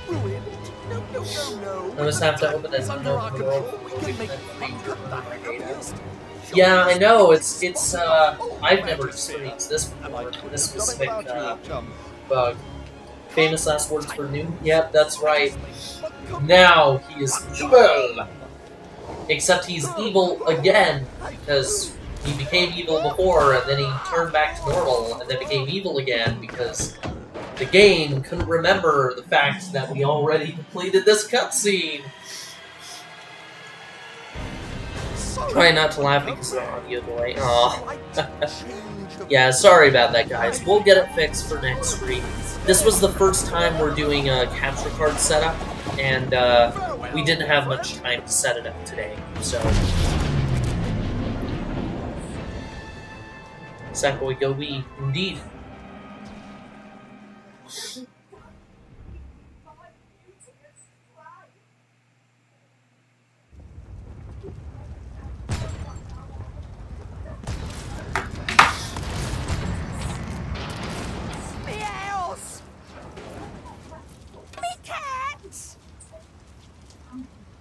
Ruined? No. I just have to open it. It's under our control. We can make Buncombe back against. Yeah, I know. It's I've never experienced this before. This specific bug. Famous last words for Noon? Yep, that's right. Now he is evil! Except he's evil again, because he became evil before, and then he turned back to normal, and then became evil again, because the game couldn't remember the fact that we already completed this cutscene. Try not to laugh because of the audio delay. Aw. Yeah, sorry about that, guys. We'll get it fixed for next stream. This was the first time we're doing a capture card setup, and we didn't have much time to set it up today, so... Sacco go we, indeed.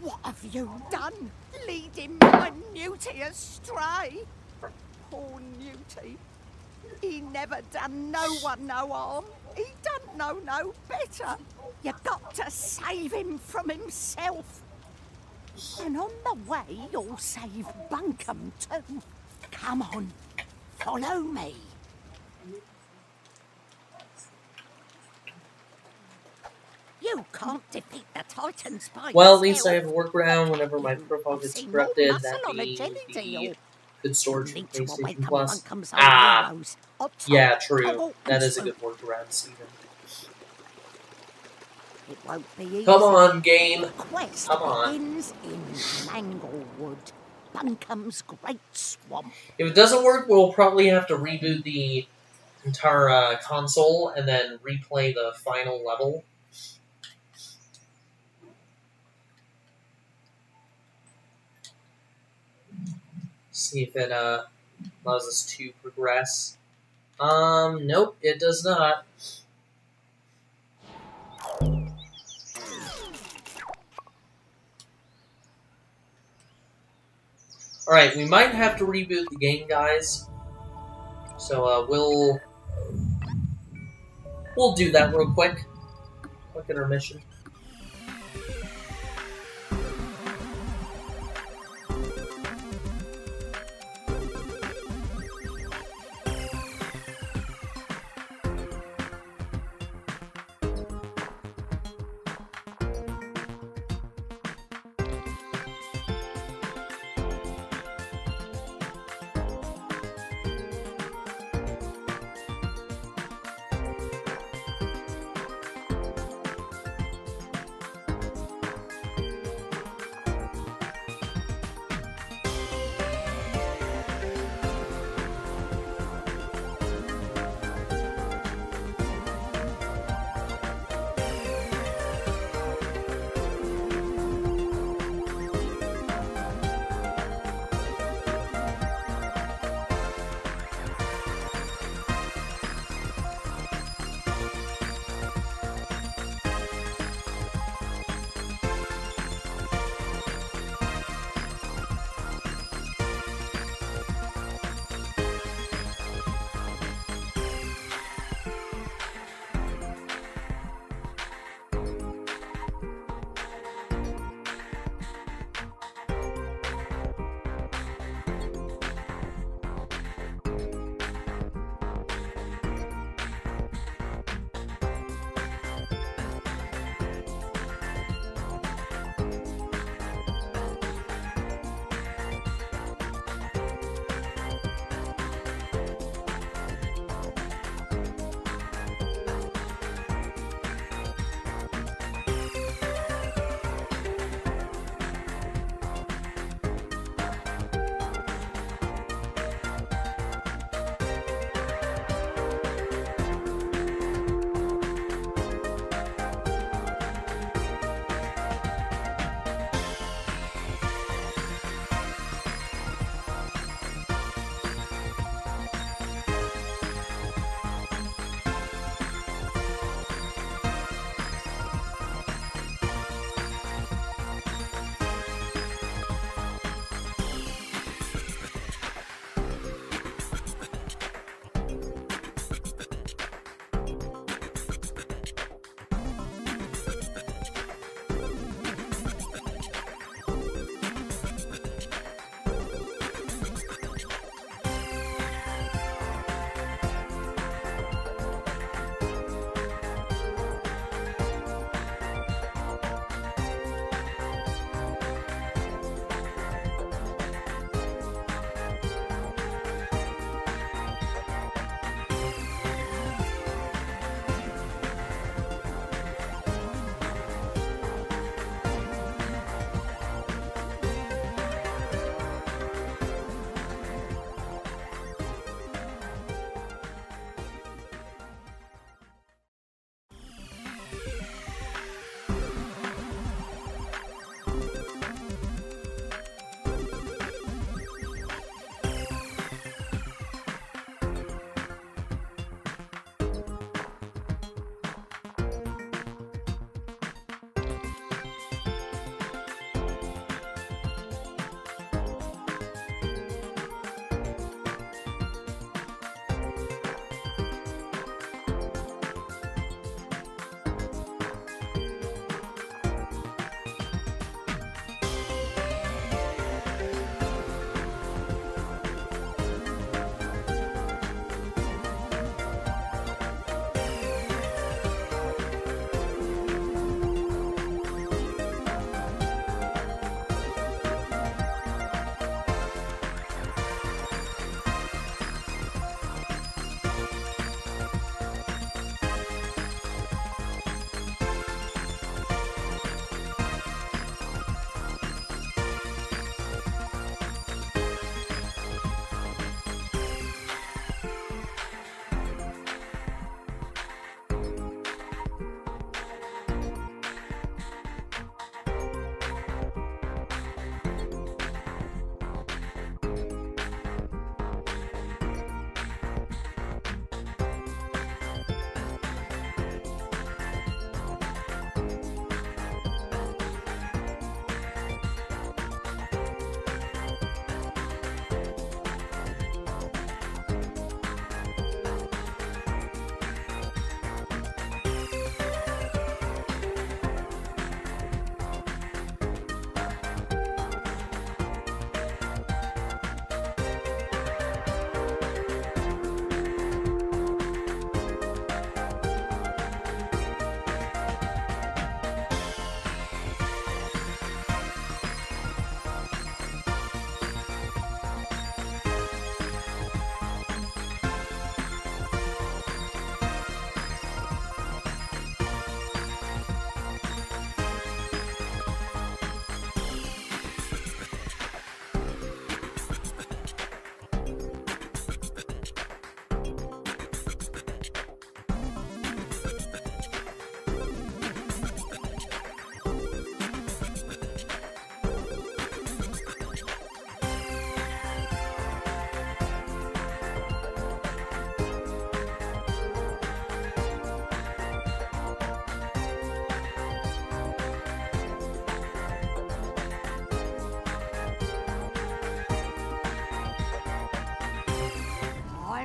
What have you done? Leading my Newty astray? Poor Newty. He never done no one no harm. He don't know no better. You got to save him from himself. And on the way, you'll save Buncombe too. Come on, follow me. You can't defeat the Titans by Well, yourself. at least I have a workaround whenever my profile gets corrupted. That being the good storage for PlayStation Plus. Ah, yeah, true. That is a good workaround, Steven. It won't be easy. Come on, game. The quest Come on. begins in Manglewood, Buncombe's great swamp. If it doesn't work, we'll probably have to reboot the entire console and then replay the final level. See if it allows us to progress. Nope, it does not. Alright, we might have to reboot the game, guys. So, we'll do that real quick. Quick intermission.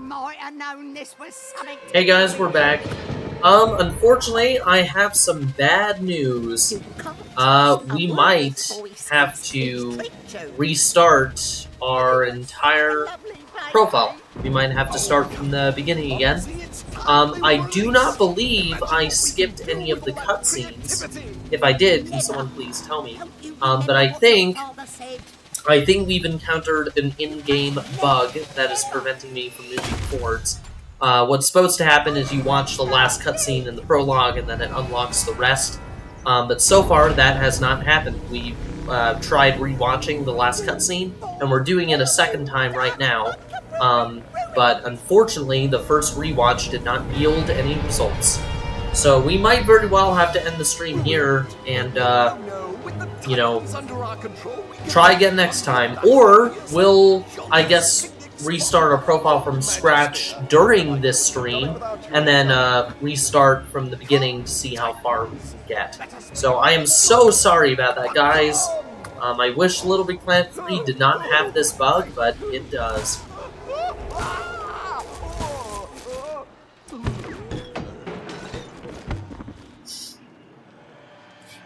might have known this was something. Hey guys, we're back. Unfortunately, I have some bad news. We might have to restart our entire profile. We might have to start from the beginning again. I do not believe I skipped any of the cutscenes. If I did, can someone please tell me? But I think we've encountered an in-game bug that is preventing me from moving forwards. What's supposed to happen is you watch the last cutscene in the prologue, and then it unlocks the rest. But so far, that has not happened. We've tried rewatching the last cutscene, and we're doing it a second time right now. But unfortunately, the first rewatch did not yield any results. So we might very well have to end the stream here and, you know, try again next time. Or we'll, I guess, restart our profile from scratch during this stream, and then restart from the beginning to see how far we can get. So I am so sorry about that, guys. I wish LittleBigPlanet 3 did not have this bug, but it does.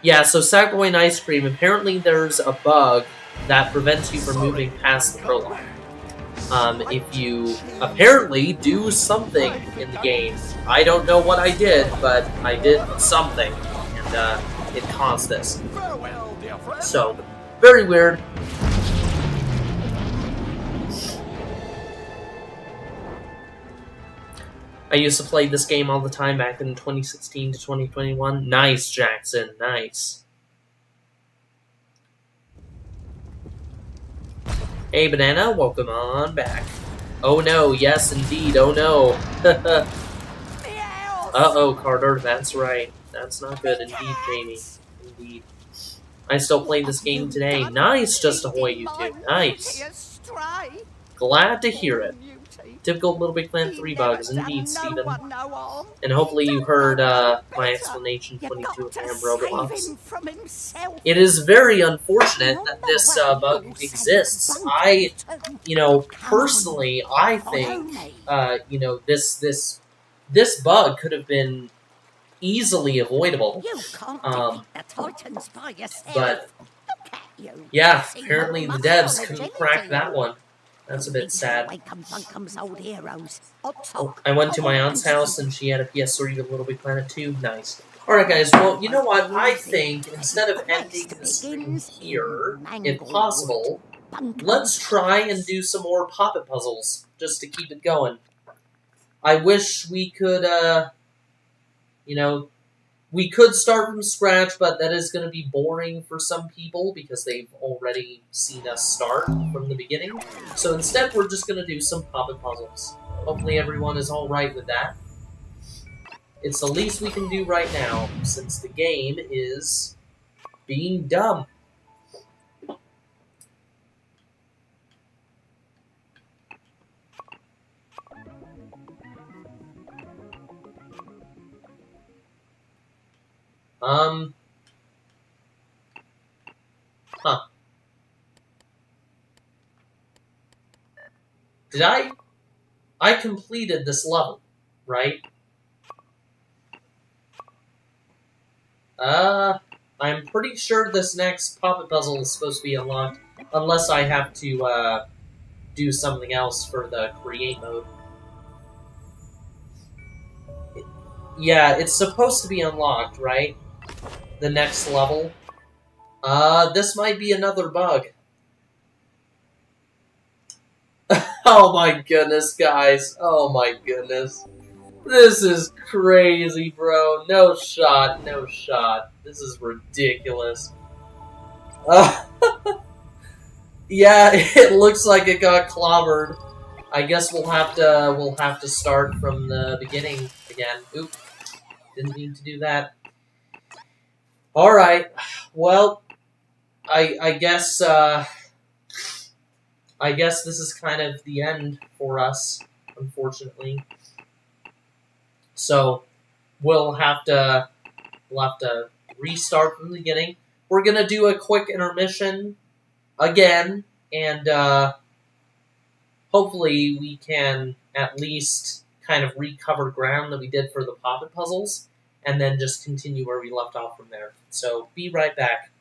Yeah, so Sackboy Ice Cream, apparently there's a bug that prevents you from moving past the prologue. If you apparently do something in the game. I don't know what I did, but I did something, and it caused this. So, very weird. I used to play this game all the time back in 2016 to 2021. Nice, Jackson, nice. Hey, Banana, welcome on back. Oh no, yes indeed, oh no. Uh-oh, Carter, that's right. That's not good indeed, Jamie. Indeed. I still play this game today. Nice, Just Ahoy, you two. Nice. Glad to hear it. Typical LittleBigPlanet 3 bugs, indeed, Steven. And hopefully you heard my explanation 22 of Ham Roblox. It is very unfortunate that this bug exists. You know, personally, I think, you know, this bug could have been easily avoidable. But, yeah, apparently the devs couldn't crack that one. That's a bit sad. Oh, I went to my aunt's house and she had a PS3 with LittleBigPlanet 2. Nice. Alright guys, well, you know what? I think instead of ending the stream here, if possible, let's try and do some more Popit puzzles, just to keep it going. I wish we could, you know, we could start from scratch, but that is going to be boring for some people because they've already seen us start from the beginning. So instead, we're just going to do some Popit puzzles. Hopefully everyone is alright with that. It's the least we can do right now, since the game is being dumb. Huh. Did I completed this level, right? I'm pretty sure this next Popit puzzle is supposed to be unlocked, unless I have to, do something else for the create mode. Yeah, it's supposed to be unlocked, right? The next level. This might be another bug. Oh my goodness, guys. Oh my goodness. This is crazy, bro. No shot, no shot. This is ridiculous. Yeah, it looks like it got clobbered. I guess we'll have to start from the beginning again. Oop. Didn't mean to do that. Alright. Well, I guess this is kind of the end for us, unfortunately. So we'll have to restart from the beginning. We're gonna do a quick intermission again, and hopefully we can at least kind of recover ground that we did for the Popit puzzles, and then just continue where we left off from there. So be right back.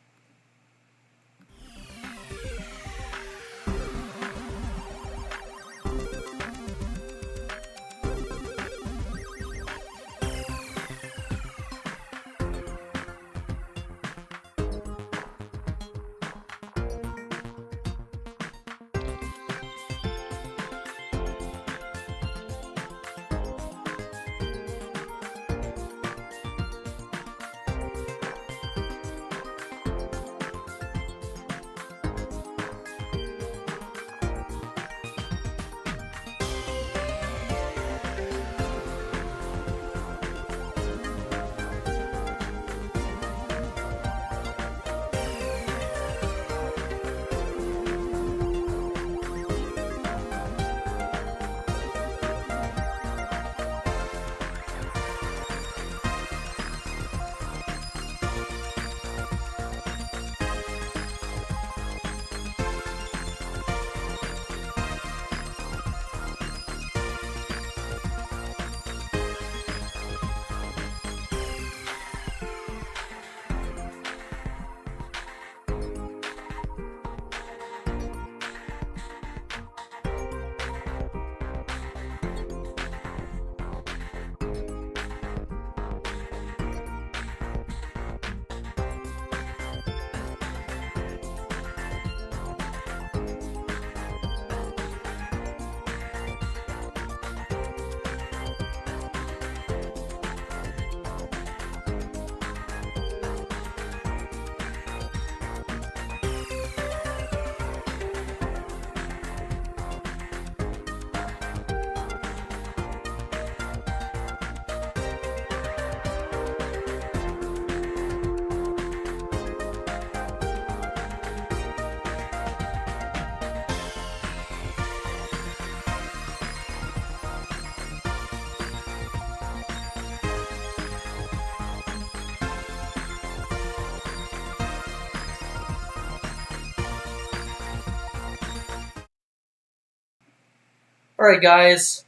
Alright guys,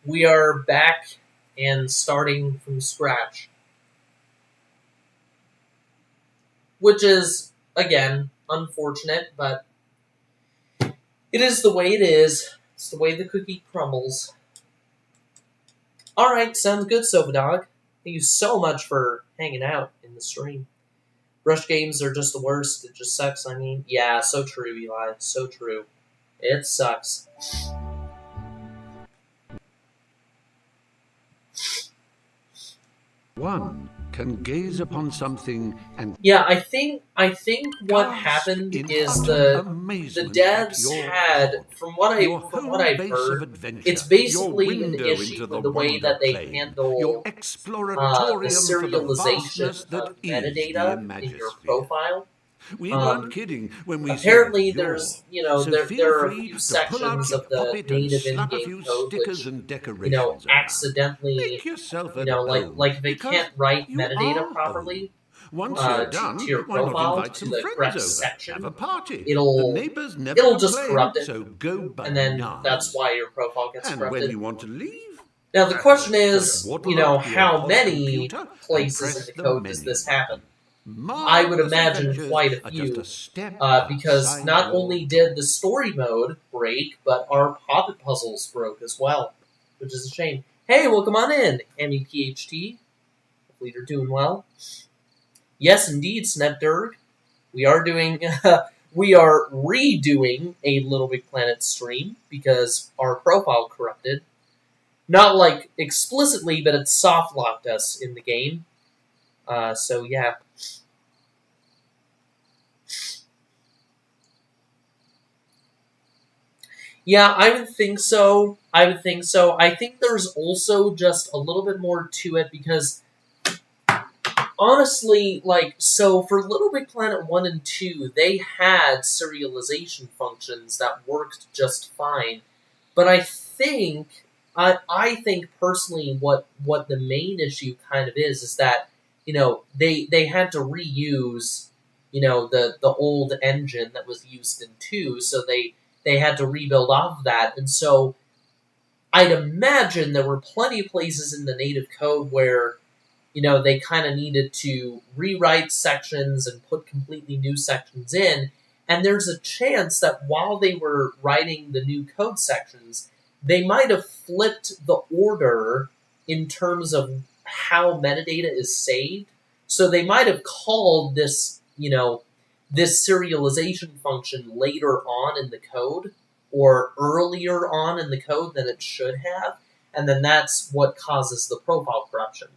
we are back and starting from scratch. Which is, again, unfortunate, but it is the way it is. It's the way the cookie crumbles. Alright, sounds good, Sofa Dog. Thank you so much for hanging out in the stream. Rush games are just the worst. It just sucks, I mean. Yeah, so true, Eli. So true. It sucks. One can gaze upon something and Yeah, I think what happened is the devs had, from what I've heard, it's basically an issue with the way that they handle the serialization of metadata in your profile. We weren't kidding when we apparently said there's, so there are a free few to sections of the Popit and native slap a in-game few code stickers which, and decorations accidentally, Make yourself at like if they because can't write you metadata are properly Once you're done, to your why not profile, invite to some the friends correct over, section, have a party. it'll The neighbors never just complain, corrupt it, so go and then bananas. that's why your profile gets And corrupted. when you want to leave, Now the question is, just waddle up to your how pod many computer places and in the press code the does menu this happen? I would Marvelous imagine adventures quite a are few, just a step because outside not your only did the story mode break, but our Popit puzzles broke as well, which is a shame. Hey, welcome on in, MEPHT. Hopefully you're doing well. Yes, indeed, Snepderg. We are doing, we are redoing a LittleBigPlanet stream because our profile corrupted. Not like explicitly, but it soft locked us in the game. So yeah. Yeah, I would think so. I think there's also just a little bit more to it because, honestly, so for LittleBigPlanet 1 and 2, they had serialization functions that worked just fine. But I think personally what the main issue kind of is that, they had to reuse, the old engine that was used in 2, so they had to rebuild off of that, and so I'd imagine there were plenty of places in the native code where, you know, they kind of needed to rewrite sections and put completely new sections in, and there's a chance that while they were writing the new code sections, they might have flipped the order in terms of how metadata is saved. So they might have called this, you know, this serialization function later on in the code, or earlier on in the code than it should have, and then that's what causes the profile corruption.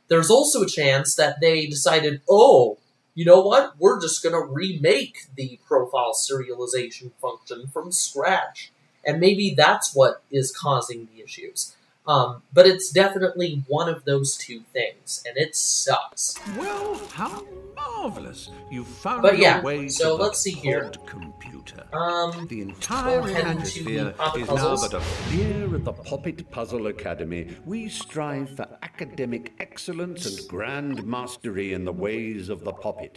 There's also a chance that they decided, oh, you know what, we're just going to remake the profile serialization function from scratch, and maybe that's what is causing the issues. But it's definitely one of those two things, and it sucks. Well, how marvelous! You found But yeah, your way so to let's the see here. pod computer. The The entire we'll head into atmosphere the Popit is now puzzles. but a here at the Popit Puzzle Academy. We strive for academic excellence and grand mastery in the ways of the Popit.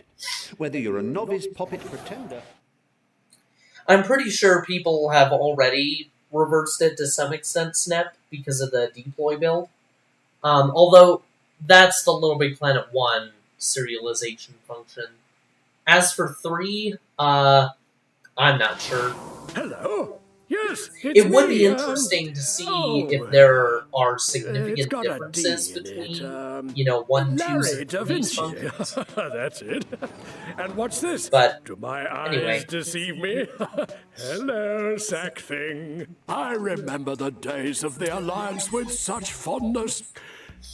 Whether you're a novice Popit pretender... I'm pretty sure people have already reversed it to some extent, Snep, because of the deploy build. Although, that's the LittleBigPlanet 1 serialization function. As for 3, I'm not sure. Hello? Yes, it's It would be me, interesting to see if oh, there are it's significant got a differences D in between, it, you know, 1, 2, Larry and Da 3's Vinci. functions. That's it. And what's this? But, Do my eyes anyway. deceive me? Hello, sack thing. I remember the days of the Alliance with such fondness.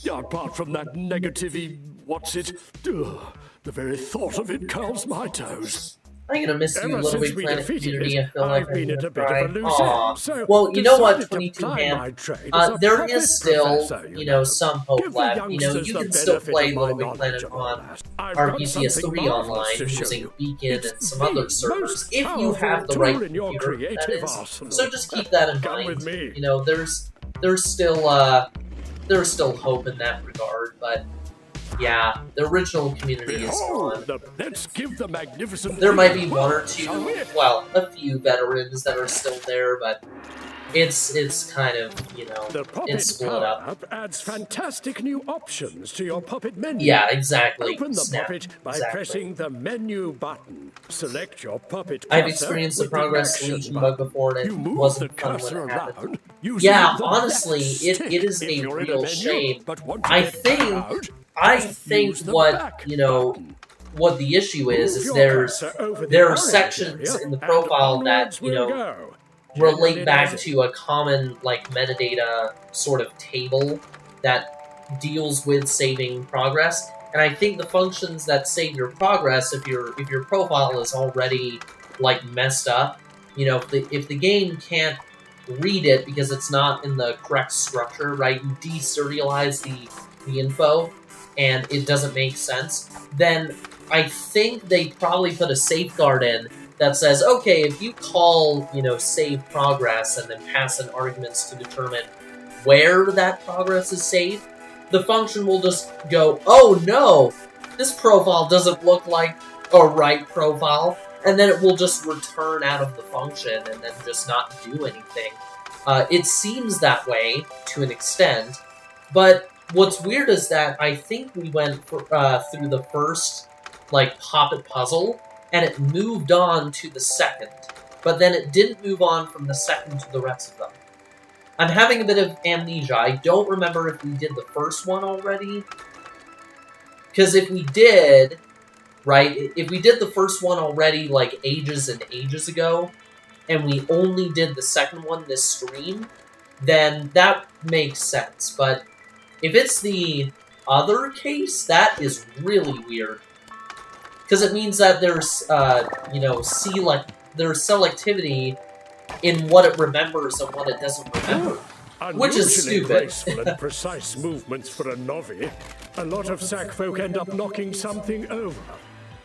Apart from that negativity, what's it? Ugh, the very thought of it curls my toes. I'm gonna miss you, Ever since we LittleBigPlanet defeated community. it, I feel like I've I'm been gonna at a bit cry. of a loose Aw. end, so Well, you know what, decided to 22 ply Hand? my trade as a There puppet is still, professor, you know, some hope Give the left. You know, youngsters you the can still benefit play of my knowledge LittleBigPlanet of all on that. I've got RPCS3 something marvelous online to show using you. Beacon It's and some the other servers, most if you have powerful the right tool in your computer, that creative is. arsenal. So just keep that in Come mind. with me. You know, there's still hope in that regard, but yeah, the original community is gone. Let's give the magnificent. There might be one or Shall we? two, well, a few veterans that are still there, but it's kind of, you know, The it's Popit split up. Power-Up adds fantastic new options to your Popit menu. Yeah, exactly. Open the Snap. Popit by Exactly. pressing the menu button. Select your Popit I've cursor experienced the with progress action deletion button. bug before, and it You move wasn't the fun when cursor it happened. around. using Yeah, the honestly, left it stick is if a you're in real menu, shame. But once you I get think out, I just think use the what, back you know, button. what the issue is Move your there's cursor over the there are orange sections area, in the and profile that, onwards you we'll know, go. relate Generally, back there's- to a common, like, metadata sort of table that deals with saving progress. And I think the functions that save your progress, if your profile is already, like, messed up, you know, if the game can't read it because it's not in the correct structure, right? You deserialize the info and it doesn't make sense, then I think they probably put a safeguard in that says, okay, if you call, you know, save progress and then pass in arguments to determine where that progress is saved, the function will just go, oh no, this profile doesn't look like a right profile, and then it will just return out of the function and then just not do anything. It seems that way to an extent, but what's weird is that I think we went through the first, like, Popit puzzle, and it moved on to the second, but then it didn't move on from the second to the rest of them. I'm having a bit of amnesia. I don't remember if we did the first one already, because if we did, right, if we did the first one already, like, ages and ages ago, and we only did the second one this stream, then that makes sense. But if it's the other case, that is really weird. Because it means that there's, you know, there's selectivity in what it remembers and what it doesn't remember. Which is Unusually stupid. graceful and precise movements for a novice. A lot of sack folk end up knocking something over.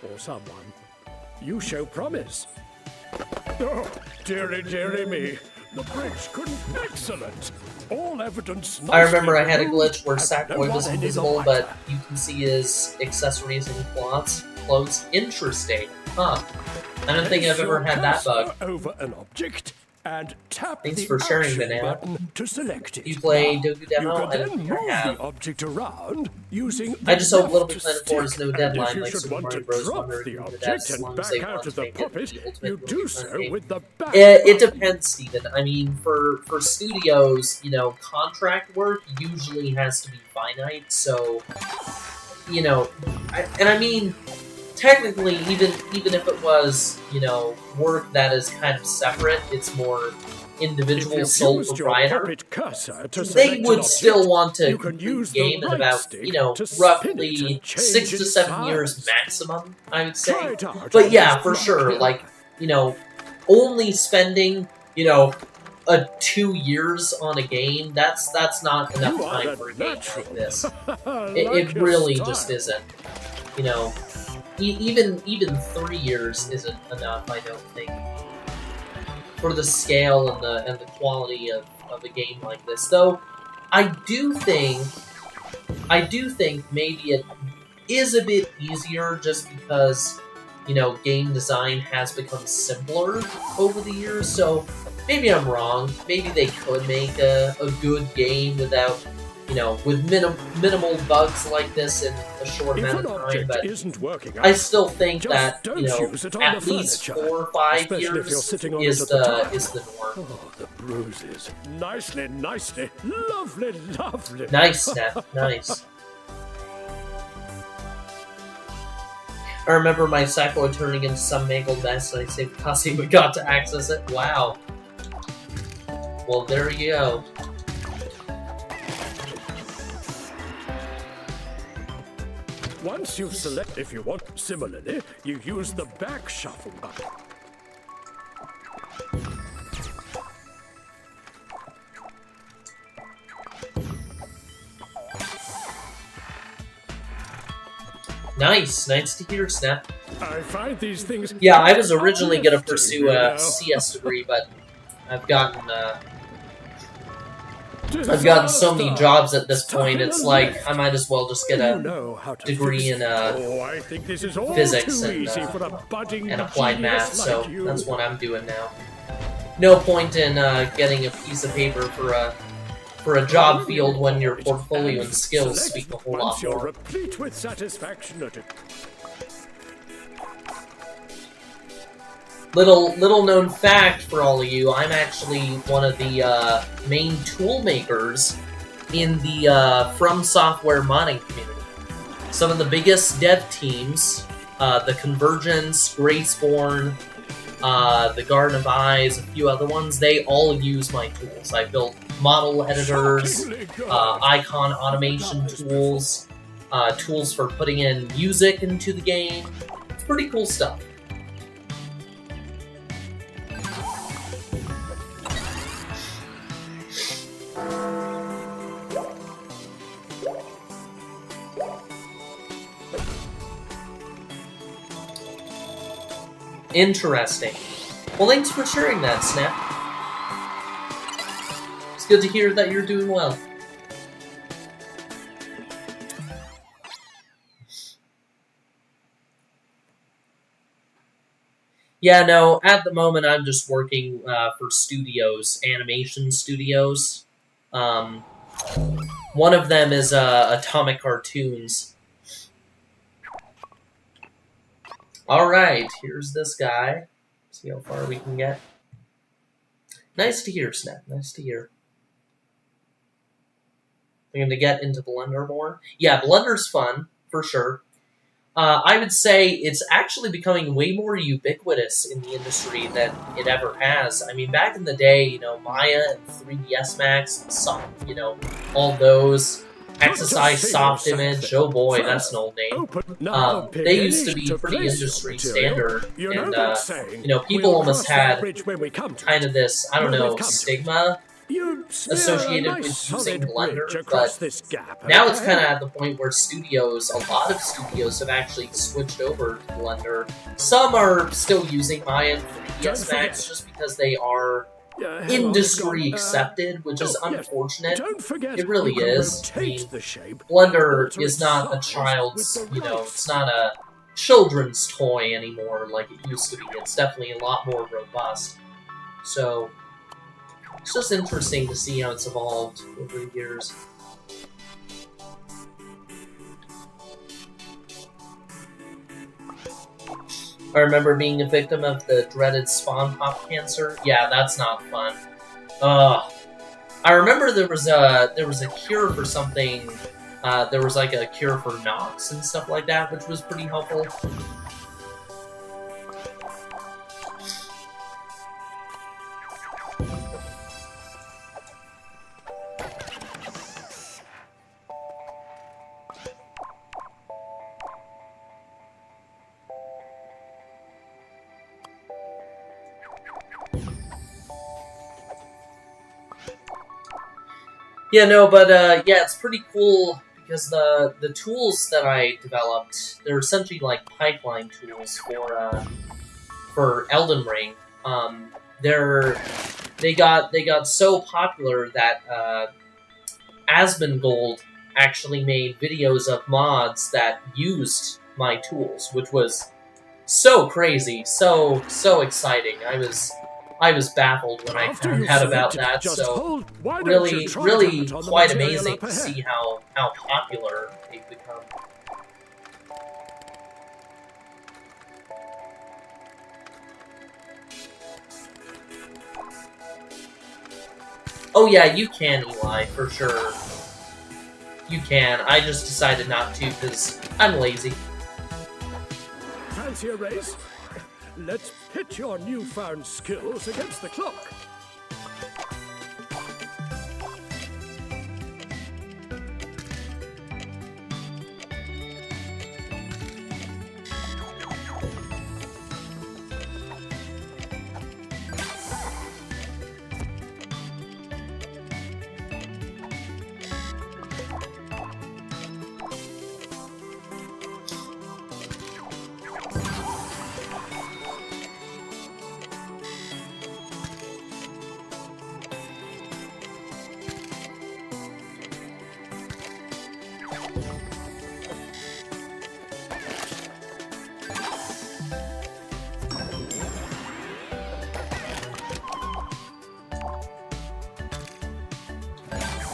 Or someone. You show promise. Oh, dearie, dearie me. The bridge couldn't... Excellent. All evidence... I remember I had a nicely glitch where removed, Sackboy and no was one any the invisible, but wiser. you can see his accessories and clothes. Interesting. Huh. I don't think I've ever had that bug. Over an object. and tap Thanks the for sharing, action Banana. button to select it. You play Now, Dogu Demo? You I can don't then think move I have. the object around using I just hope left LittleBigPlanet 4 has no stick. deadline And if you like should Super want Mario to Bros. drop Wonder the Woman object as and long as they back want out of to the make it the puppet, ultimate you do LittleBigPlanet so game. with the back It button. depends, Steven. I mean, for studios, you know, contract work usually has to be finite, so, you know, I mean, technically, even if it was, you know, work that is kind of separate, it's more individual sole proprietor, they would still want to complete the game in about, you know, roughly 6 to 7 years maximum, I would say. But yeah, for sure, like, you know, only spending, you know, 2 years on a game, that's not enough time for a game like this. It really just isn't. You know, even 3 years isn't enough, I don't think, for the scale and the quality of a game like this. Though I do think maybe it is a bit easier just because, you know, game design has become simpler over the years, so maybe I'm wrong. Maybe they could make a good game without, you know, with minimal bugs like this in a short amount of time, but I still think that, you know, at least 4 or 5 years is the norm. Oh, the bruises. Nicely, lovely. Nice, Snap, nice. I remember my Sacco turning into some mangled mess, and I saved Cassie but got to access it. Wow. Well, there you go. Once you've selected if you want, similarly, you use the back shuffle button. Nice to hear, Snap. I find these things. Yeah, I was originally gonna pursue a CS degree, but I've gotten so many jobs at this point. It's like I might as well just get a degree in physics and applied math. So that's what I'm doing now. No point in getting a piece of paper for a job field when your portfolio and skills speak a whole lot more. Replete with satisfaction at it. Little known fact for all of you, I'm actually one of the main tool makers in the From Software modding community. Some of the biggest dev teams, the Convergence, Graceborn, the Garden of Eyes, a few other ones, they all use my tools. I built model editors, icon automation tools, tools for putting in music into the game. It's pretty cool stuff. Interesting. Well, thanks for sharing that, Snap. It's good to hear that you're doing well. Yeah, no, at the moment I'm just working for studios, animation studios. One of them is Atomic Cartoons. Alright, here's this guy. See how far we can get. Nice to hear, Snap. Nice to hear. I'm going to get into Blender more. Yeah, Blender's fun, for sure. I would say it's actually becoming way more ubiquitous in the industry than it ever has. I mean, back in the day, you know, Maya and 3ds Max and you know, all those... Exercise Soft Image, oh boy, that's an old name. They used to be pretty industry standard, and, you know, people almost had kind of this, I don't know, stigma associated with using Blender, but now it's kind of at the point where studios, a lot of studios have actually switched over to Blender. Some are still using Maya and 3ds Max just because they are industry accepted, which is unfortunate. It really is. I mean, Blender is not a child's, you know, it's not a children's toy anymore like it used to be. It's definitely a lot more robust. So, It's just interesting to see how it's evolved over the years. I remember being a victim of the dreaded spawn pop cancer. Yeah, that's not fun. I remember there was a cure for something. There was like a cure for Nox and stuff like that, which was pretty helpful. Yeah, no, but yeah, it's pretty cool because the tools that I developed, they're essentially like pipeline tools for Elden Ring. They got so popular that Asmongold actually made videos of mods that used my tools, which was so crazy, so exciting. I was baffled when I found out about that, so really quite amazing to see how popular they've become. Oh yeah, you can, Eli, for sure. You can. I just decided not to because I'm lazy. Fancy a race? Let's pit your newfound skills against the clock.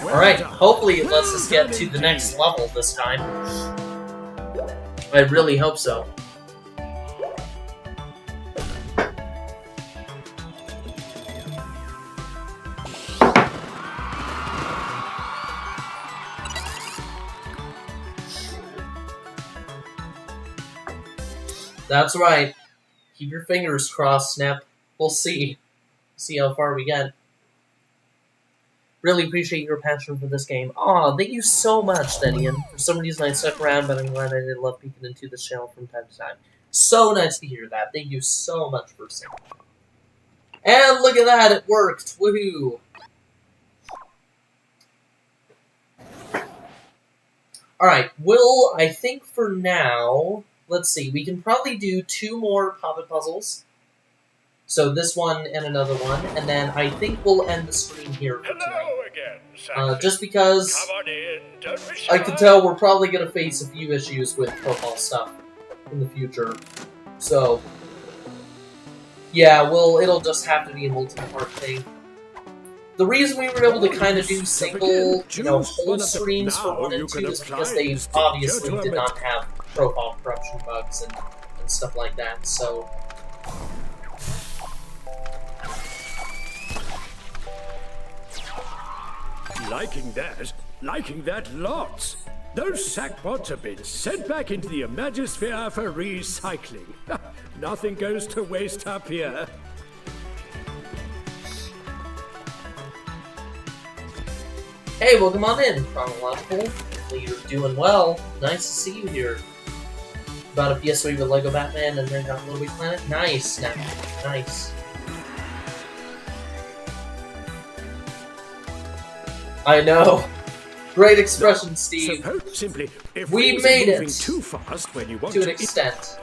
Alright, hopefully it lets us get to the next level this time. I really hope so. That's right. Keep your fingers crossed, Snap. We'll see. See how far we get. Really appreciate your passion for this game. Aw, thank you so much, Ian. For some reason I stuck around, but I'm glad I did love peeking into this channel from time to time. So nice to hear that. Thank you so much for saying that. And look at that, it worked! Woohoo! Alright, I think for now, let's see, we can probably do 2 more Popit puzzles. So this one and another one, and then I think we'll end the stream here for tonight. Just because I can tell we're probably going to face a few issues with profile stuff in the future. So, yeah, it'll just have to be a multi-part thing. The reason we were able to kind of do single, whole streams for 1 and 2 is because they obviously did not have profile corruption bugs and stuff like that, so... Liking that lots. Those sackpots have been sent back into the Imagisphere for recycling. Nothing goes to waste up here. Hey, welcome on in, Chronological. Hopefully you're doing well. Nice to see you here. About a PS3 with Lego Batman and then got LittleBigPlanet. Nice, Snap. Nice. I know. Great expression, Steve. So simply, if we made it too fast when you want to an extent.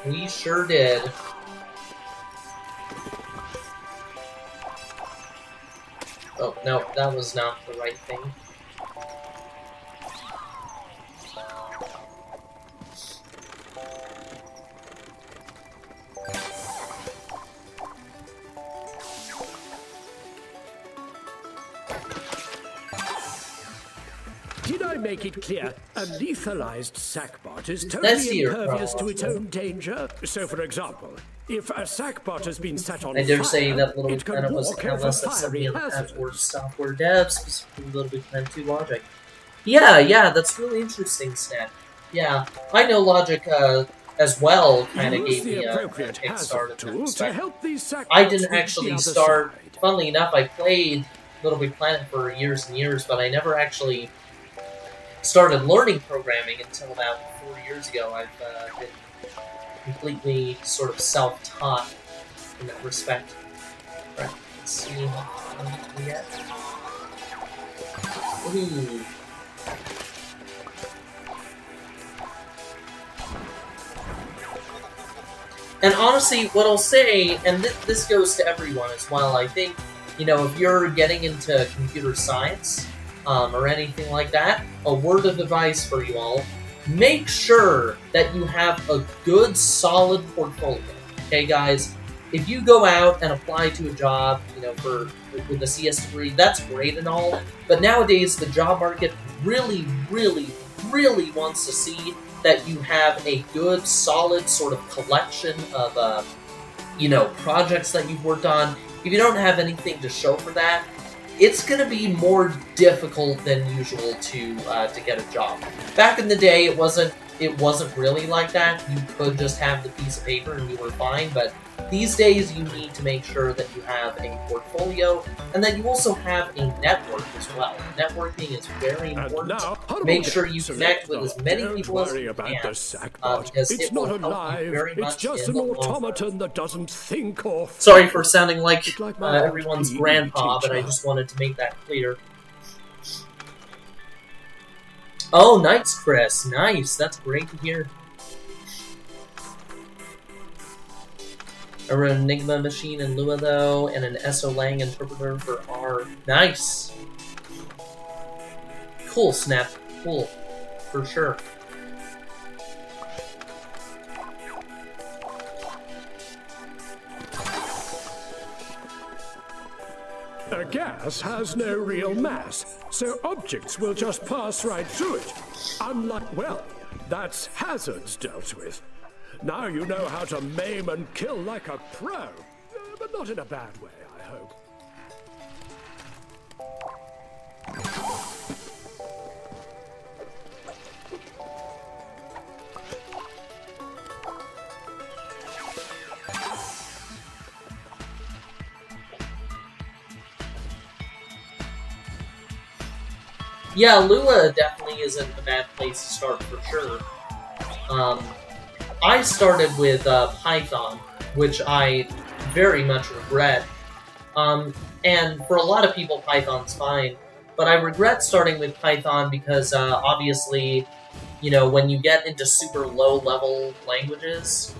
We sure did. Oh, no, that was not the right thing. I make it clear, a lethalized sackbot is That's totally your impervious to problem. its own danger. So, for example, if a sackbot has been set on I dare fire, say that Little it Big can Planet was walk kind of over less fiery assembly and towards hazards. software devs, specifically Little Big Planet 2 Logic. Yeah, that's really interesting, Snap. Yeah, I know Logic as well kind of Use gave the me a appropriate kickstart hazard in that tool to respect. help these sackbots I didn't reach the actually other start. side. Funnily enough, I played Little Big Planet for years and years, but I never actually started learning programming until about 4 years ago. I've been completely sort of self-taught in that respect. Right, let's see what we get. Ooh. And honestly, what I'll say, and this goes to everyone as well, I think, you know, if you're getting into computer science, or anything like that, a word of advice for you all, make sure that you have a good, solid portfolio. Okay, guys? If you go out and apply to a job, you know, with a CS degree, that's great and all, but nowadays the job market really wants to see that you have a good, solid sort of collection of, you know, projects that you've worked on. If you don't have anything to show for that, it's going to be more difficult than usual to get a job. Back in the day, it wasn't really like that. You could just have the piece of paper and you were fine, but these days you need to make sure that you have a portfolio and that you also have a network as well. Networking is very important. Make sure you connect with as many people as you can, because It's it will not help alive. you very It's much just in an the long run. automaton that doesn't think or Sorry for sounding like It's like my everyone's PE grandpa, but I teacher. just wanted to make that clear. Oh, nice, Chris. Nice. That's great to hear. An Enigma machine in Lua, though, and an SO-Lang interpreter for R. Nice! Cool, Snap. Cool. For sure. A gas has no real mass, so objects will just pass right through it. Unlike, well, that's hazards dealt with. Now you know how to maim and kill like a pro, but not in a bad way, I hope. Yeah, Lua definitely isn't a bad place to start for sure. I started with Python, which I very much regret. And for a lot of people, Python's fine. But I regret starting with Python because, obviously, you know, when you get into super low-level languages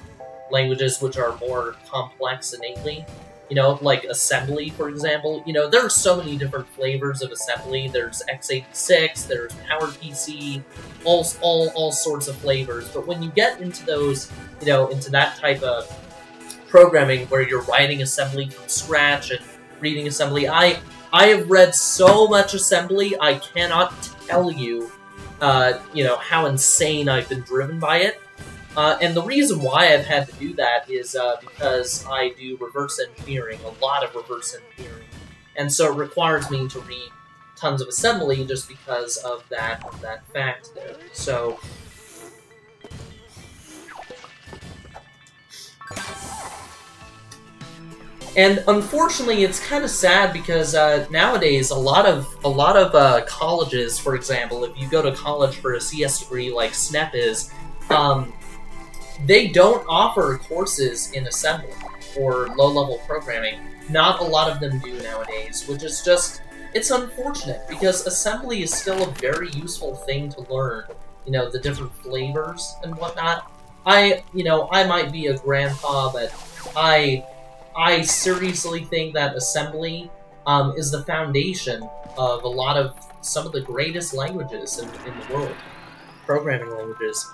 which are more complex innately, you know, like assembly, for example, you know, there are so many different flavors of assembly. There's x86, there's PowerPC, all sorts of flavors. But when you get into those, you know, into that type of programming where you're writing assembly from scratch and reading assembly, I have read so much assembly, I cannot tell you, you know, how insane I've been driven by it. And the reason why I've had to do that is because I do reverse engineering, a lot of reverse engineering. And so it requires me to read tons of assembly just because of that fact there. So and unfortunately, it's kind of sad because nowadays a lot of colleges, for example, if you go to college for a CS degree like SNEP is, they don't offer courses in assembly or low-level programming. Not a lot of them do nowadays, which is just, it's unfortunate because assembly is still a very useful thing to learn. You know, the different flavors and whatnot. I might be a grandpa, but I seriously think that assembly is the foundation of some of the greatest languages in the world. Programming languages.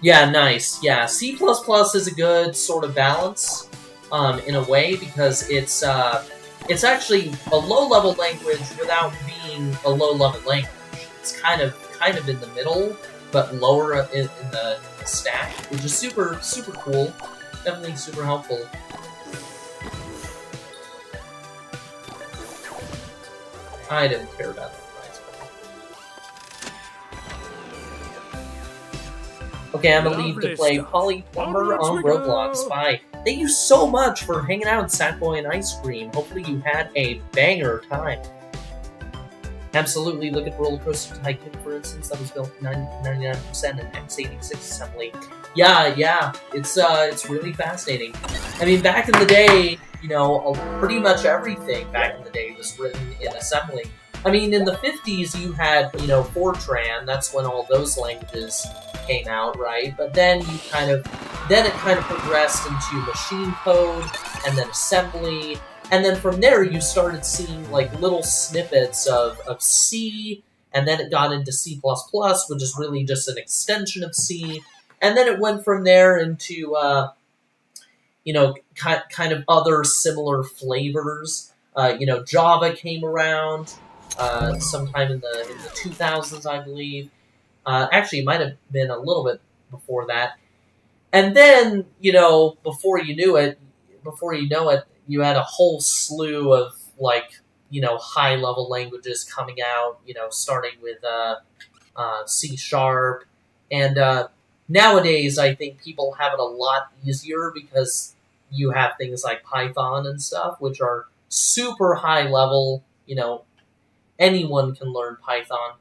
Yeah, nice. Yeah, C++ is a good sort of balance, in a way, because it's actually a low-level language without being a low-level language. It's kind of in the middle, but lower in the stack, which is super cool. Definitely super helpful. I didn't care about that. Okay, I'm gonna leave to play Polyplumber on Roblox. Bye. Thank you so much for hanging out, Sackboy and Ice Cream. Hopefully you had a banger time. Absolutely, look at Roller Coaster Tycoon, for instance. That was built 99% in x86 assembly. Yeah, it's really fascinating. I mean, back in the day, you know, pretty much everything back in the day was written in assembly. I mean, in the 50s, you had, you know, Fortran. That's when all those languages came out, right? But then it kind of progressed into machine code, and then assembly, and then from there you started seeing like little snippets of C, and then it got into C++, which is really just an extension of C, and then it went from there into you know, kind of other similar flavors. You know, Java came around sometime in the 2000s, I believe. Actually, it might have been a little bit before that. And then, you know, before you know it, you had a whole slew of, like, you know, high-level languages coming out, you know, starting with C#. And nowadays, I think people have it a lot easier because you have things like Python and stuff, which are super high-level. You know, anyone can learn Python.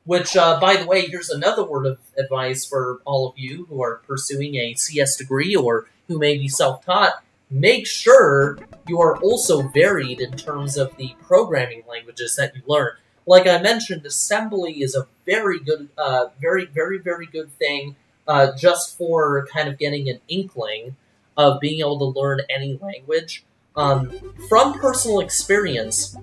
Which, by the way, here's another word of advice for all of you who are pursuing a CS degree or who may be self-taught. Make sure you are also varied in terms of the programming languages that you learn. Like I mentioned, assembly is a very good, very good thing just for kind of getting an inkling of being able to learn any language. From personal experience,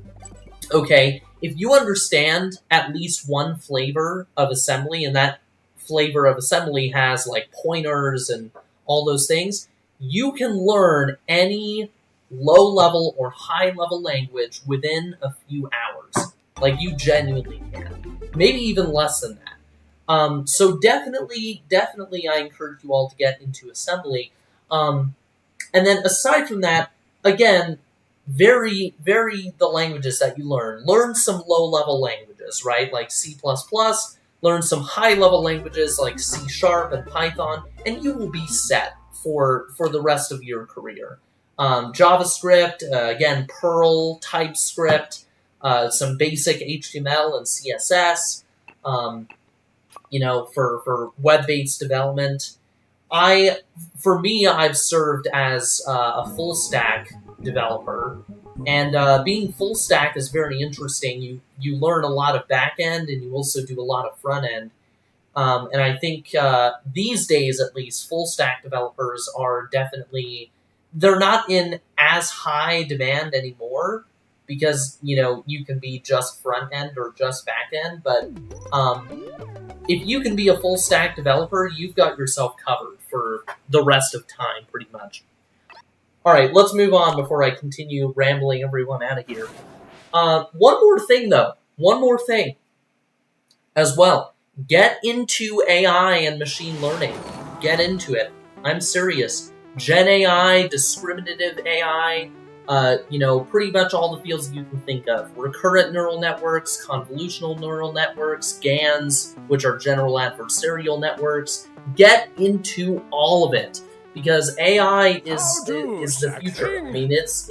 okay, if you understand at least one flavor of assembly, and that flavor of assembly has like pointers and all those things, you can learn any low-level or high-level language within a few hours. Like, you genuinely can. Maybe even less than that. So definitely I encourage you all to get into assembly. And then aside from that, again, vary the languages that you learn. Learn some low-level languages, right? Like C++. Learn some high-level languages like C# and Python, and you will be set for the rest of your career. JavaScript, again, Perl, TypeScript, some basic HTML and CSS, you know, for web-based development. For me, I've served as a full-stack developer, and being full-stack is very interesting. You learn a lot of back-end, and you also do a lot of front-end. And I think these days, at least, full-stack developers are definitely... They're not in as high demand anymore because, you know, you can be just front-end or just back-end, but if you can be a full-stack developer, you've got yourself covered for the rest of time, pretty much. Alright, let's move on before I continue rambling everyone out of here. One more thing, though. One more thing as well. Get into AI and machine learning. Get into it. I'm serious. Gen AI, discriminative AI, you know, pretty much all the fields you can think of. Recurrent neural networks, convolutional neural networks, GANs, which are general adversarial networks. Get into all of it. Because AI is the future. I mean, it's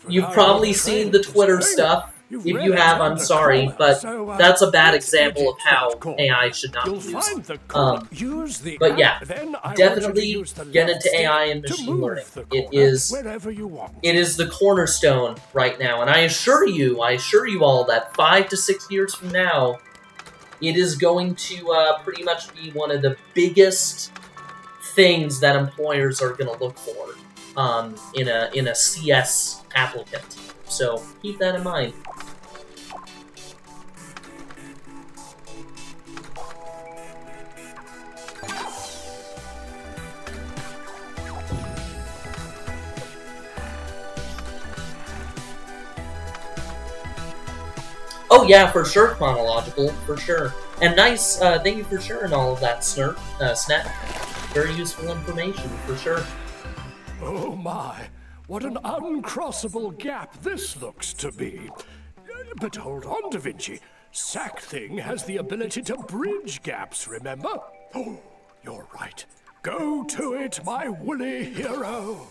you've probably seen the Twitter stuff. If you have, I'm sorry, but that's a bad example of how AI should not be used. But yeah, definitely get into AI and machine learning. It is the cornerstone right now, and I assure you all that 5 to 6 years from now, it is going to pretty much be one of the biggest things that employers are going to look for in a CS applicant. So keep that in mind. Oh yeah, for sure, chronological, for sure. And nice, thank you for sharing all of that, Snap. Very useful information, for sure. Oh my, what an uncrossable gap this looks to be. But hold on, Da Vinci. Sack Thing has the ability to bridge gaps, remember? Oh, you're right. Go to it, my woolly hero.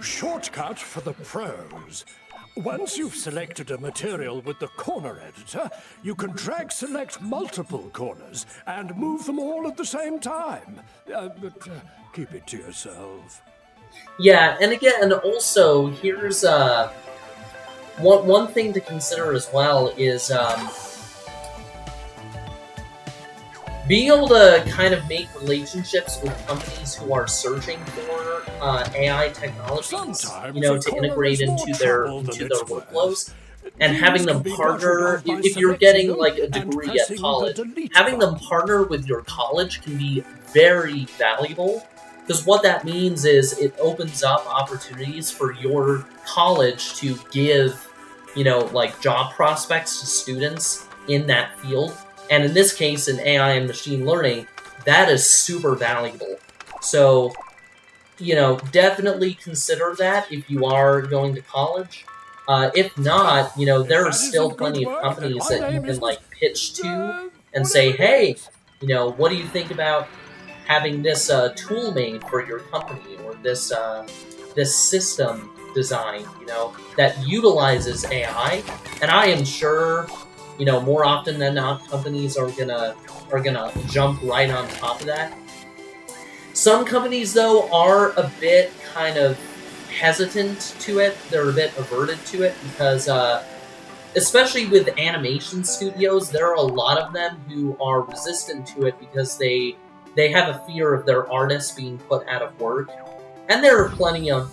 Shortcut for the pros. Once you've selected a material with the corner editor, you can drag select multiple corners and move them all at the same time. But keep it to yourself. Yeah, and again, also, here's one thing to consider as well is being able to kind of make relationships with companies who are searching for AI technologies, you know, to integrate into their workflows, and having them partner. If you're getting like a degree at college, having them partner with your college can be very valuable. Because what that means is it opens up opportunities for your college to give, you know, like job prospects to students in that field. And in this case, in AI and machine learning, that is super valuable. So, you know, definitely consider that if you are going to college. If not, you know, there are still plenty of companies that you can, like, pitch to and say, hey, you know, what do you think about having this tool made for your company, or this this system design, you know, that utilizes AI? And I am sure, you know, more often than not, companies are gonna jump right on top of that. Some companies, though, are a bit kind of hesitant to it. They're a bit averted to it because, especially with animation studios, there are a lot of them who are resistant to it because they have a fear of their artists being put out of work. And there are plenty of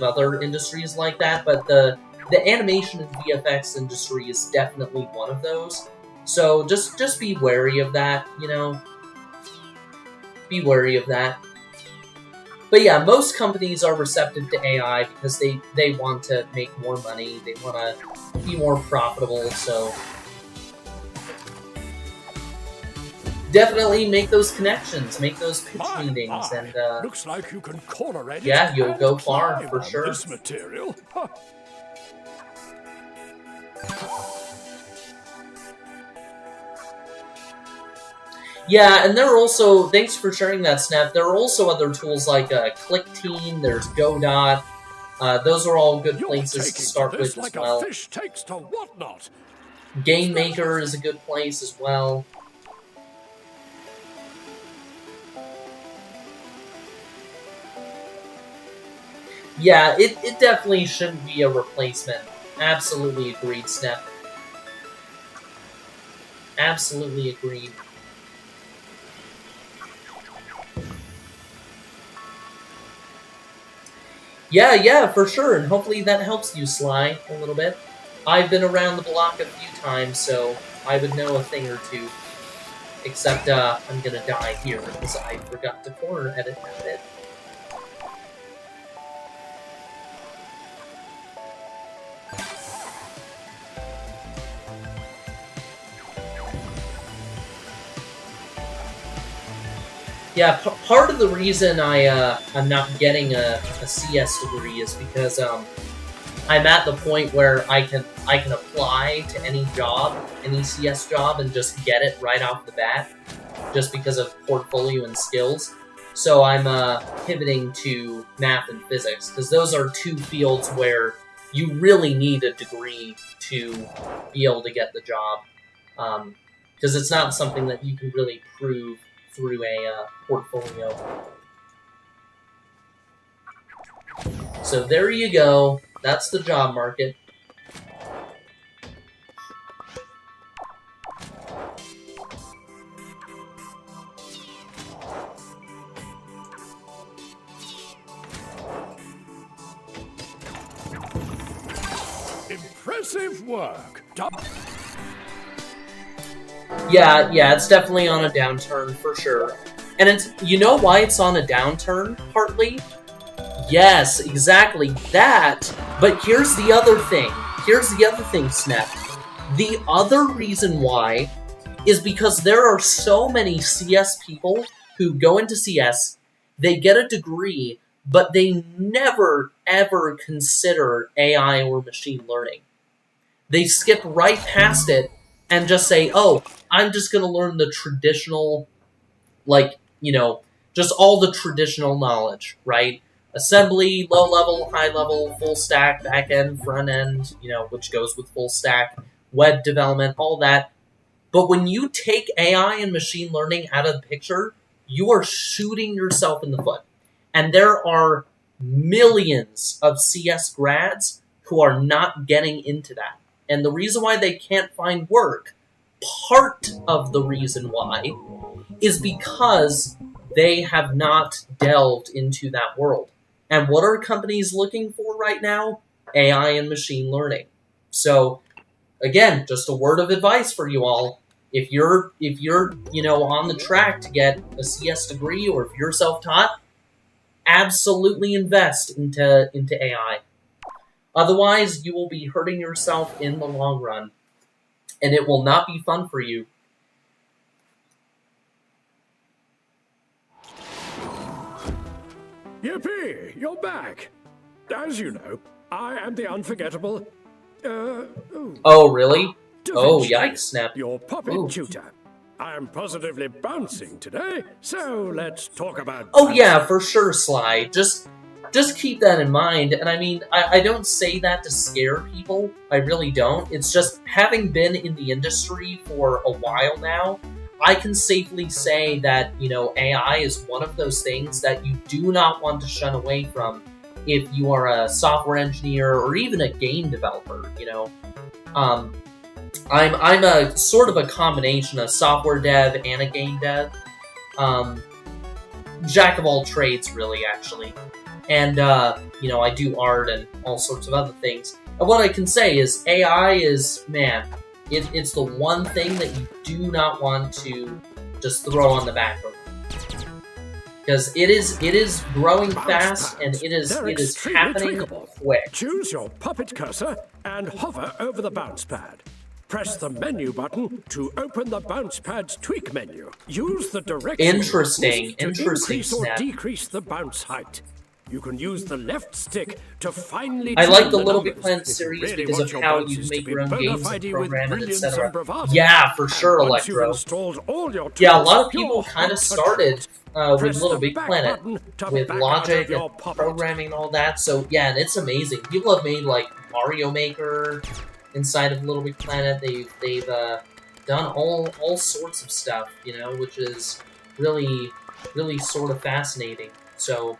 other industries like that, but the animation and VFX industry is definitely one of those. So just be wary of that, you know? Be wary of that. But yeah, most companies are receptive to AI because they want to make more money, they want to be more profitable, so definitely make those connections, make those pitch meetings, and looks like you can corner edit. Yeah, you'll go far for sure. This material. Huh. Yeah, and there are also, thanks for sharing that, Snap, there are also other tools like ClickTeam, there's Godot. Those are all good places to start with as well. A fish takes to whatnot. Game Maker is a good place as well. Yeah, it definitely shouldn't be a replacement. Absolutely agreed, Snap. Absolutely agreed. Yeah, for sure, and hopefully that helps you, Sly, a little bit. I've been around the block a few times, so I would know a thing or two. Except, I'm gonna die here, because I forgot to corner edit that bit. Yeah, part of the reason I'm not getting a CS degree is because I'm at the point where I can apply to any job, any CS job, and just get it right off the bat, just because of portfolio and skills. So I'm pivoting to math and physics, because those are two fields where you really need a degree to be able to get the job, because it's not something that you can really prove through a portfolio. So there you go. That's the job market. Impressive work. Yeah, it's definitely on a downturn for sure. And it's, you know why it's on a downturn, partly? Yes, exactly that. But here's the other thing. Snap. The other reason why is because there are so many CS people who go into CS, they get a degree, but they never, ever consider AI or machine learning. They skip right past it and just say, oh, I'm just going to learn the traditional, just all the traditional knowledge, right? Assembly, low level, high level, full stack, back end, front end, which goes with full stack, web development, all that. But when you take AI and machine learning out of the picture, you are shooting yourself in the foot. And there are millions of CS grads who are not getting into that. And the reason why they can't find work, part of the reason why, is because they have not delved into that world. And what are companies looking for right now? AI and machine learning. So, again, just a word of advice for you all. If you're on the track to get a CS degree, or if you're self-taught, absolutely invest into AI. Otherwise, you will be hurting yourself in the long run, and it will not be fun for you. Yippee! You're back! As you know, I am the unforgettable... Oh, really? Oh, yikes, Snap. Your Popit tutor. I am positively bouncing today, so let's talk about... Oh yeah, for sure, Sly. Just keep that in mind. And I mean, I don't say that to scare people. I really don't. It's just, having been in the industry for a while now, I can safely say that, AI is one of those things that you do not want to shun away from if you are a software engineer or even a game developer, I'm a sort of a combination of software dev and a game dev. Jack of all trades, really, actually. And, I do art and all sorts of other things. And what I can say is AI is, man, it's the one thing that you do not want to just throw on the back burner. Because it is growing fast, and it is happening quick. Choose your Popit cursor and hover over the bounce pad. Press the menu button to open the bounce pad's tweak menu. Use the direction Interesting, to increase or Snap. decrease the bounce height. You can use the left stick to finely I like the numbers. LittleBigPlanet series Really because of want how bounces you to make be your own bona games fide and with program it, brilliance etc. and bravado. Yeah, for sure, Once you've Electro. installed all your Yeah, a tools, lot of people you're kind of hot for started with Press the LittleBigPlanet back button to with back out logic of your and Popit. programming and all that. So yeah, and it's amazing. People have made like Mario Maker inside of LittleBigPlanet. They've done all sorts of stuff, which is really sort of fascinating. So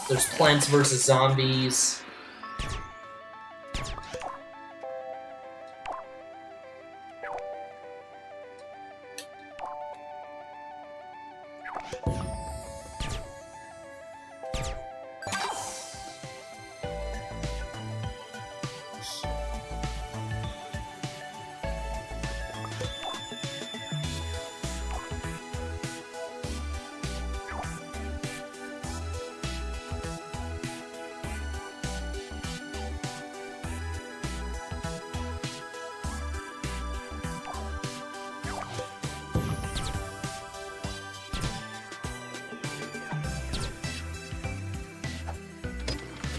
there's Plants vs. Zombies.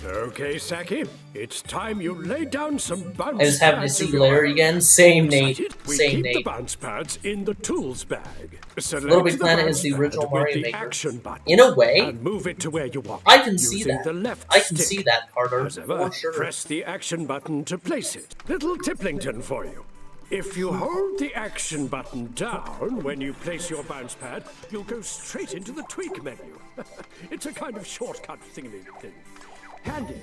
Okay, Saki, it's time you lay down some bounce pads. I just happened to see Larry again. Same Nate. We Same keep Nate. the bounce pads in the tools bag. LittleBigPlanet is the original Mario Maker. Action button In a way, and move it to where you want. I can see using that. The left I can stick. see that, Carter, As ever, for sure. press the action button to place it. Little Tiplington for you. If you hold the action button down when you place your bounce pad, you'll go straight into the tweak menu. It's a kind of shortcut thingy thing. Handy.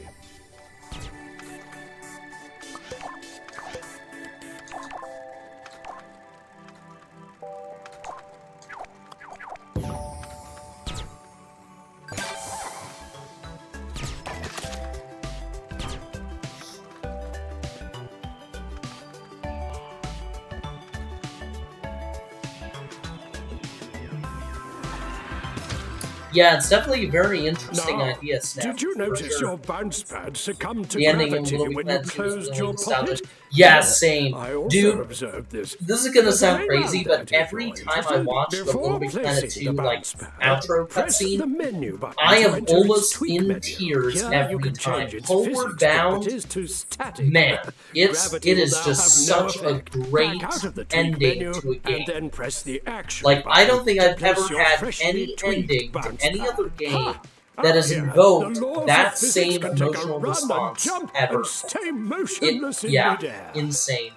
Yeah, it's definitely a very interesting Now, idea, Snap. did you for notice sure. your bounce pad succumbed to The ending of gravity Little Big when you Planet 2 was closed really your nostalgic. pocket? Yeah, same. I also Dude, observed this. this is gonna sound Hang crazy, on but there, every Detroit. time I watch the Before Little Big Planet placing 2 the like bounce pad, outro press the cutscene, menu button I to am enter its almost tweak in menu. tears Here you every can time. change its Homeward physics Bound, properties to static. man, it Gravity is will now just have no such a effect. great Back out of the tweak ending menu to a game. and then press the action Like, I don't button think to I've place ever your had freshly any tweaked ending to bounce any pad. other game Ha! that has Here, invoked the laws that of physics same can take a emotional run response and jump ever. and stay motionless in Yeah, midair. insane.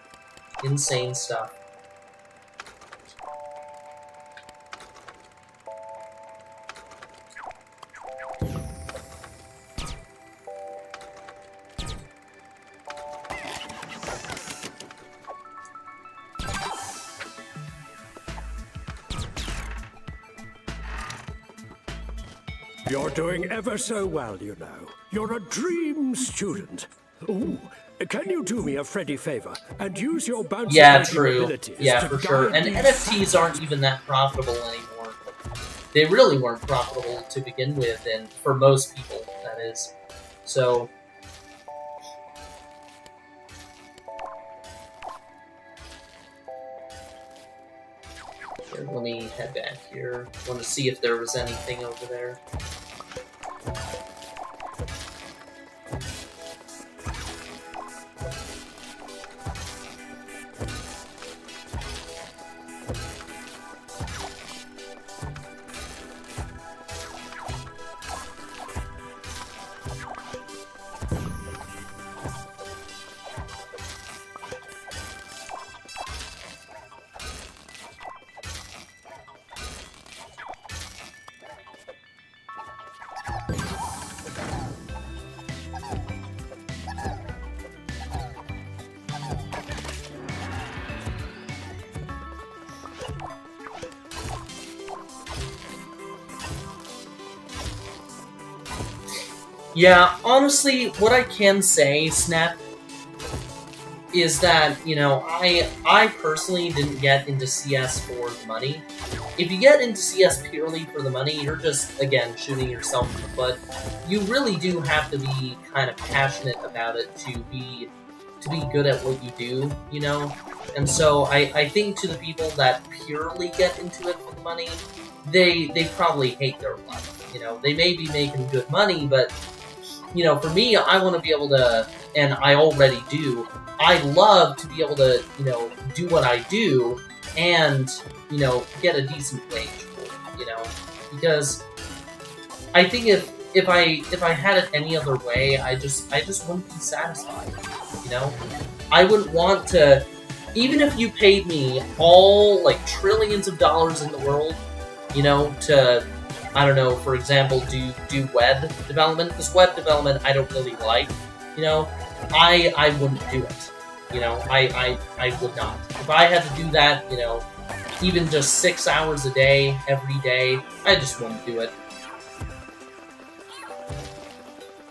Insane stuff. You're doing ever so well, you know. You're a dream student. Ooh, can you do me a Freddy favor and use your bouncy Yeah, lady true. abilities Yeah, to for sure. guide And these NFTs aren't even that profitable anymore. They really weren't profitable to begin with, and for most people, that is. So... Here, let me head back here. I want to see if there was anything over there. Yeah, honestly, what I can say, Snap, is that, you know, I personally didn't get into CS for the money. If you get into CS purely for the money, you're just, again, shooting yourself in the foot. You really do have to be kind of passionate about it to be good at what you do, you know? And so I think to the people that purely get into it for the money, they probably hate their life, you know? They may be making good money, but, you know, for me, I want to be able to, and I already do, I love to be able to, you know, do what I do and, you know, get a decent wage for it, you know? Because I think if I had it any other way, I just wouldn't be satisfied, you know? I wouldn't want to, even if you paid me all, like, trillions of dollars in the world, you know, to, I don't know, for example, do web development, because web development I don't really like, you know, I wouldn't do it, you know, I would not. If I had to do that, you know, even just 6 hours a day, every day, I just wouldn't do it.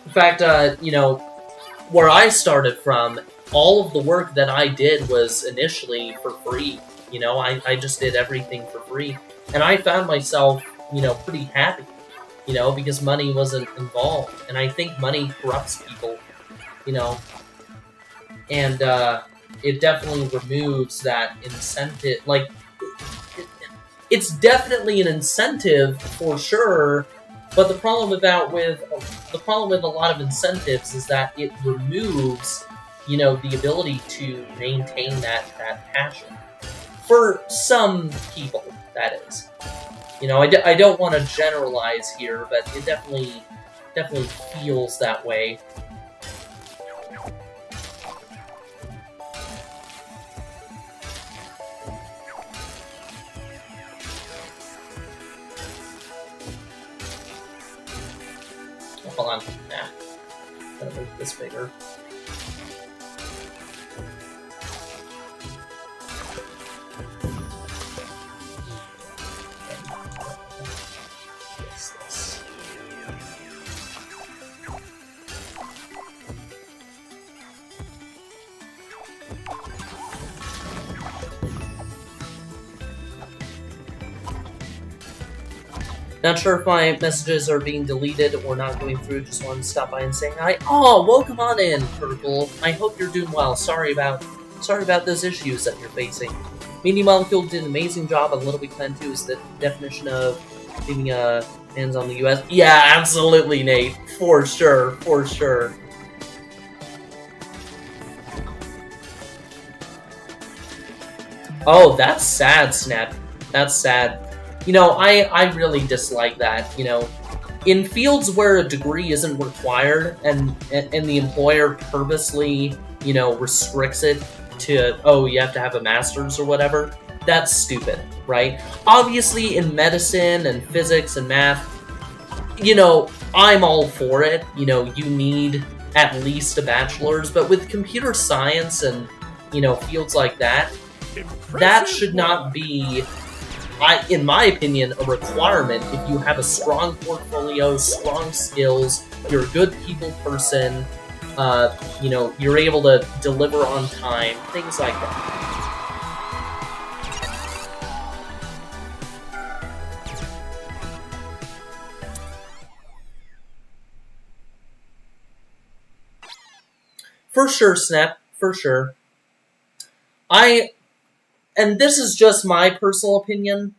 In fact, you know, where I started from, all of the work that I did was initially for free, you know, I just did everything for free, and I found myself, you know, pretty happy, you know, because money wasn't involved, and I think money corrupts people, you know, and it definitely removes that incentive, like, it's definitely an incentive for sure, but the problem with a lot of incentives is that it removes, you know, the ability to maintain that passion. For some people, that is. You know, I don't want to generalize here, but it definitely feels that way. Hold on. Nah. Gotta make this bigger. Not sure if my messages are being deleted or not going through. Just wanted to stop by and say hi. Oh, welcome on in, Purple. I hope you're doing well. Sorry about those issues that you're facing. Media Molecule did an amazing job on LittleBigPlanet 2. Is the definition of leaving hands on the U.S. Yeah, absolutely, Nate. For sure, for sure. Oh, that's sad, Snap. That's sad. You know, I really dislike that, you know. In fields where a degree isn't required and the employer purposely, you know, restricts it to, oh, you have to have a master's or whatever, that's stupid, right? Obviously, in medicine and physics and math, you know, I'm all for it. You know, you need at least a bachelor's, but with computer science and, you know, fields like that, that should not be, in my opinion, a requirement if you have a strong portfolio, strong skills, you're a good people person, you know, you're able to deliver on time, things like that. For sure, Snap, for sure. And this is just my personal opinion,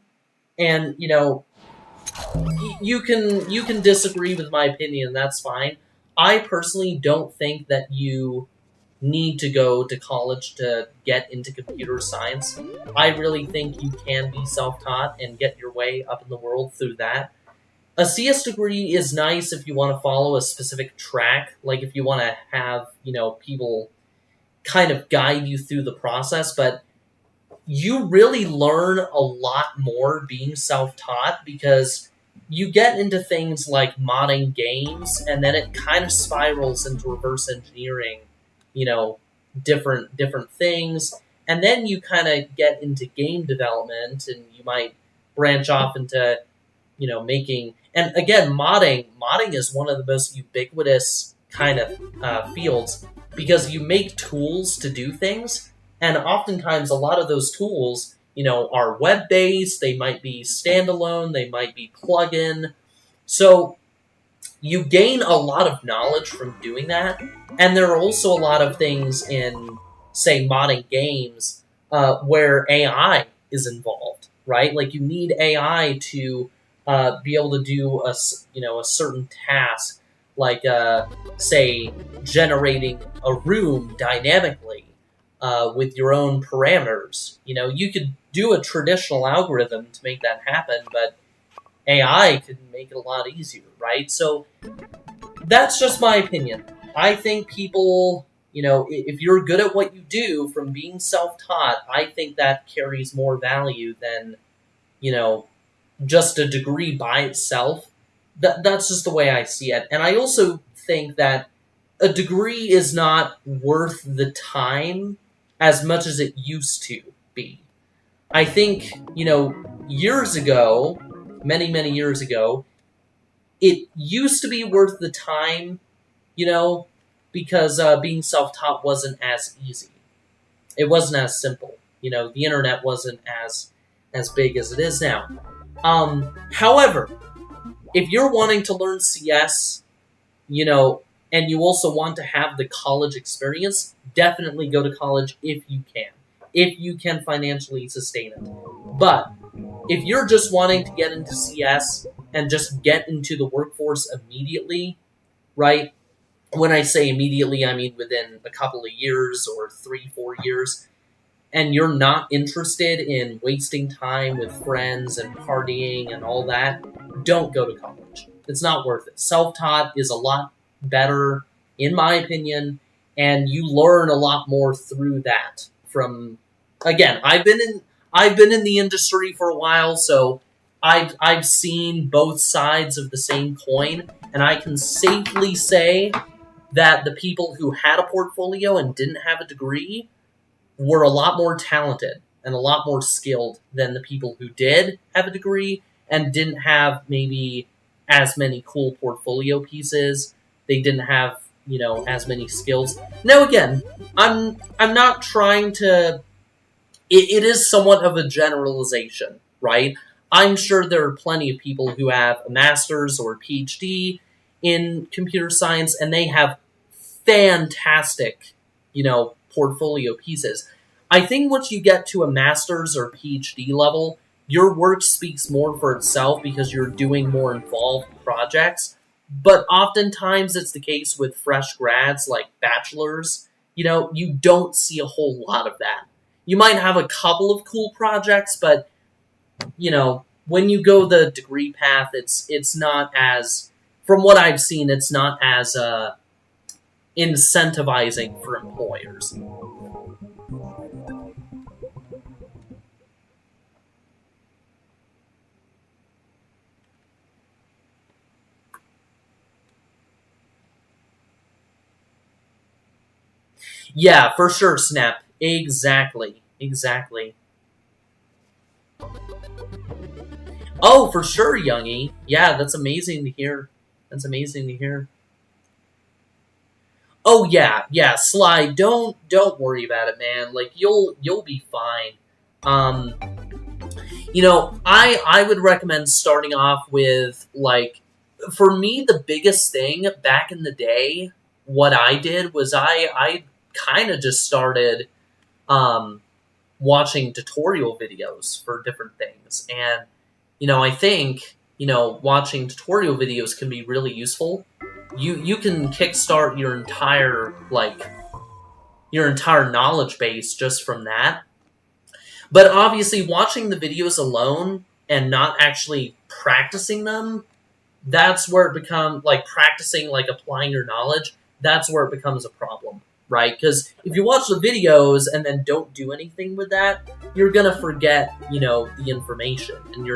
and, you know, you can disagree with my opinion, that's fine. I personally don't think that you need to go to college to get into computer science. I really think you can be self-taught and get your way up in the world through that. A CS degree is nice if you want to follow a specific track, like if you want to have, you know, people kind of guide you through the process, but you really learn a lot more being self-taught because you get into things like modding games, and then it kind of spirals into reverse engineering, you know, different things, and then you kind of get into game development, and you might branch off into, you know, making, and again, modding is one of the most ubiquitous kind of fields, because you make tools to do things. And oftentimes, a lot of those tools, you know, are web-based, they might be standalone, they might be plug-in. So you gain a lot of knowledge from doing that. And there are also a lot of things in, say, modding games where AI is involved, right? Like, you need AI to be able to do a certain task, like, say, generating a room dynamically. With your own parameters. You know, you could do a traditional algorithm to make that happen, but AI could make it a lot easier, right? So, that's just my opinion. I think people, you know, if you're good at what you do from being self-taught, I think that carries more value than, you know, just a degree by itself. That's just the way I see it. And I also think that a degree is not worth the time as much as it used to be. I think, you know, years ago, many years ago, it used to be worth the time, you know, because being self-taught wasn't as easy. It wasn't as simple. You know, the internet wasn't as big as it is now. However, if you're wanting to learn CS, you know, and you also want to have the college experience, definitely go to college if you can. If you can financially sustain it. But if you're just wanting to get into CS and just get into the workforce immediately, right? When I say immediately, I mean within a couple of years or 3-4 years, and you're not interested in wasting time with friends and partying and all that, don't go to college. It's not worth it. Self-taught is a lot better, in my opinion, and you learn a lot more through that. From, again, I've been in the industry for a while, so I've seen both sides of the same coin, and I can safely say that the people who had a portfolio and didn't have a degree were a lot more talented and a lot more skilled than the people who did have a degree and didn't have maybe as many cool portfolio pieces. They didn't have, you know, as many skills. Now, again, I'm not trying to... It is somewhat of a generalization, right? I'm sure there are plenty of people who have a master's or a PhD in computer science, and they have fantastic, portfolio pieces. I think once you get to a master's or PhD level, your work speaks more for itself because you're doing more involved projects. But oftentimes it's the case with fresh grads like bachelors. You don't see a whole lot of that. You might have a couple of cool projects, but when you go the degree path, it's not as, from what I've seen, it's not as incentivizing for employers. Yeah, for sure, Snap. Exactly. Oh, for sure, Youngie. Yeah, that's amazing to hear. Oh yeah, Sly. Don't worry about it, man. Like you'll be fine. I would recommend starting off with for me the biggest thing back in the day. What I did was I kind of just started watching tutorial videos for different things, and I think watching tutorial videos can be really useful. You can kickstart your entire knowledge base just from that. But obviously, watching the videos alone and not actually practicing them, that's where it becomes practicing, applying your knowledge. That's where it becomes a problem, right? Because if you watch the videos and then don't do anything with that, you're gonna forget, the information, and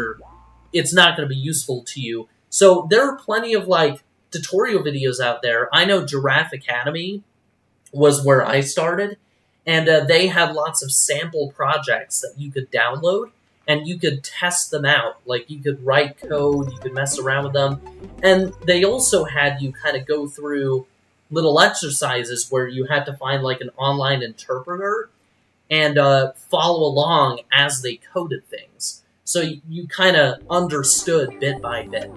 it's not gonna be useful to you. So there are plenty of tutorial videos out there. I know Giraffe Academy was where I started, and they have lots of sample projects that you could download, and you could test them out. You could write code, you could mess around with them, and they also had you kind of go through little exercises where you had to find an online interpreter and follow along as they coded things. So you kind of understood bit by bit.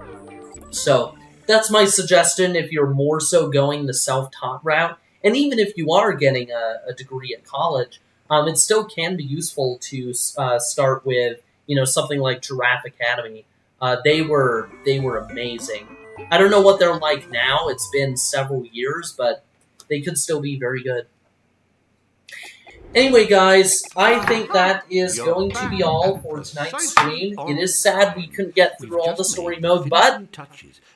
So that's my suggestion if you're more so going the self-taught route. And even if you are getting a degree at college, it still can be useful to start with, something like Giraffe Academy. They were amazing. I don't know what they're like now. It's been several years, but they could still be very good. Anyway, guys, I think that is going to be all for tonight's stream. It is sad we couldn't get through all the story mode, but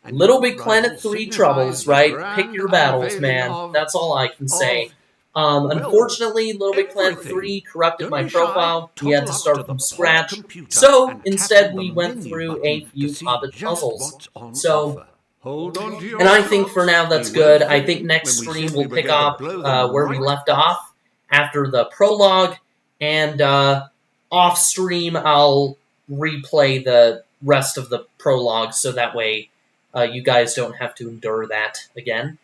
LittleBigPlanet 3 troubles, right? Pick your battles, man. That's all I can say. Unfortunately, LittleBigPlanet 3 corrupted my profile. We had to start from scratch. So, instead, we went through a few Popit puzzles. So, and I think for now that's good. I think next stream we'll pick up where we left off after the prologue, and off stream I'll replay the rest of the prologue so that way you guys don't have to endure that again.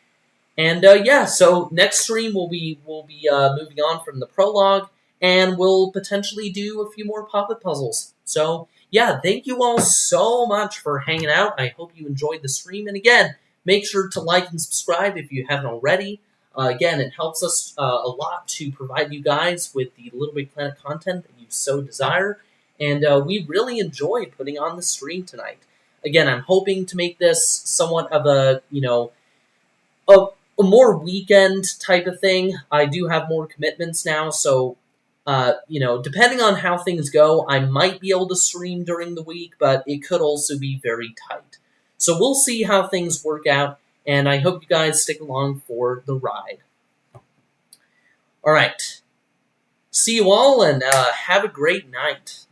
And yeah, so next stream we'll be moving on from the prologue, and we'll potentially do a few more Popit puzzles. So yeah, thank you all so much for hanging out. I hope you enjoyed the stream, and again, make sure to like and subscribe if you haven't already. Again, it helps us a lot to provide you guys with the LittleBigPlanet content that you so desire, and we really enjoyed putting on the stream tonight. Again, I'm hoping to make this somewhat of a, a more weekend type of thing. I do have more commitments now, so, depending on how things go, I might be able to stream during the week, but it could also be very tight. So we'll see how things work out. And I hope you guys stick along for the ride. All right. See you all, and have a great night.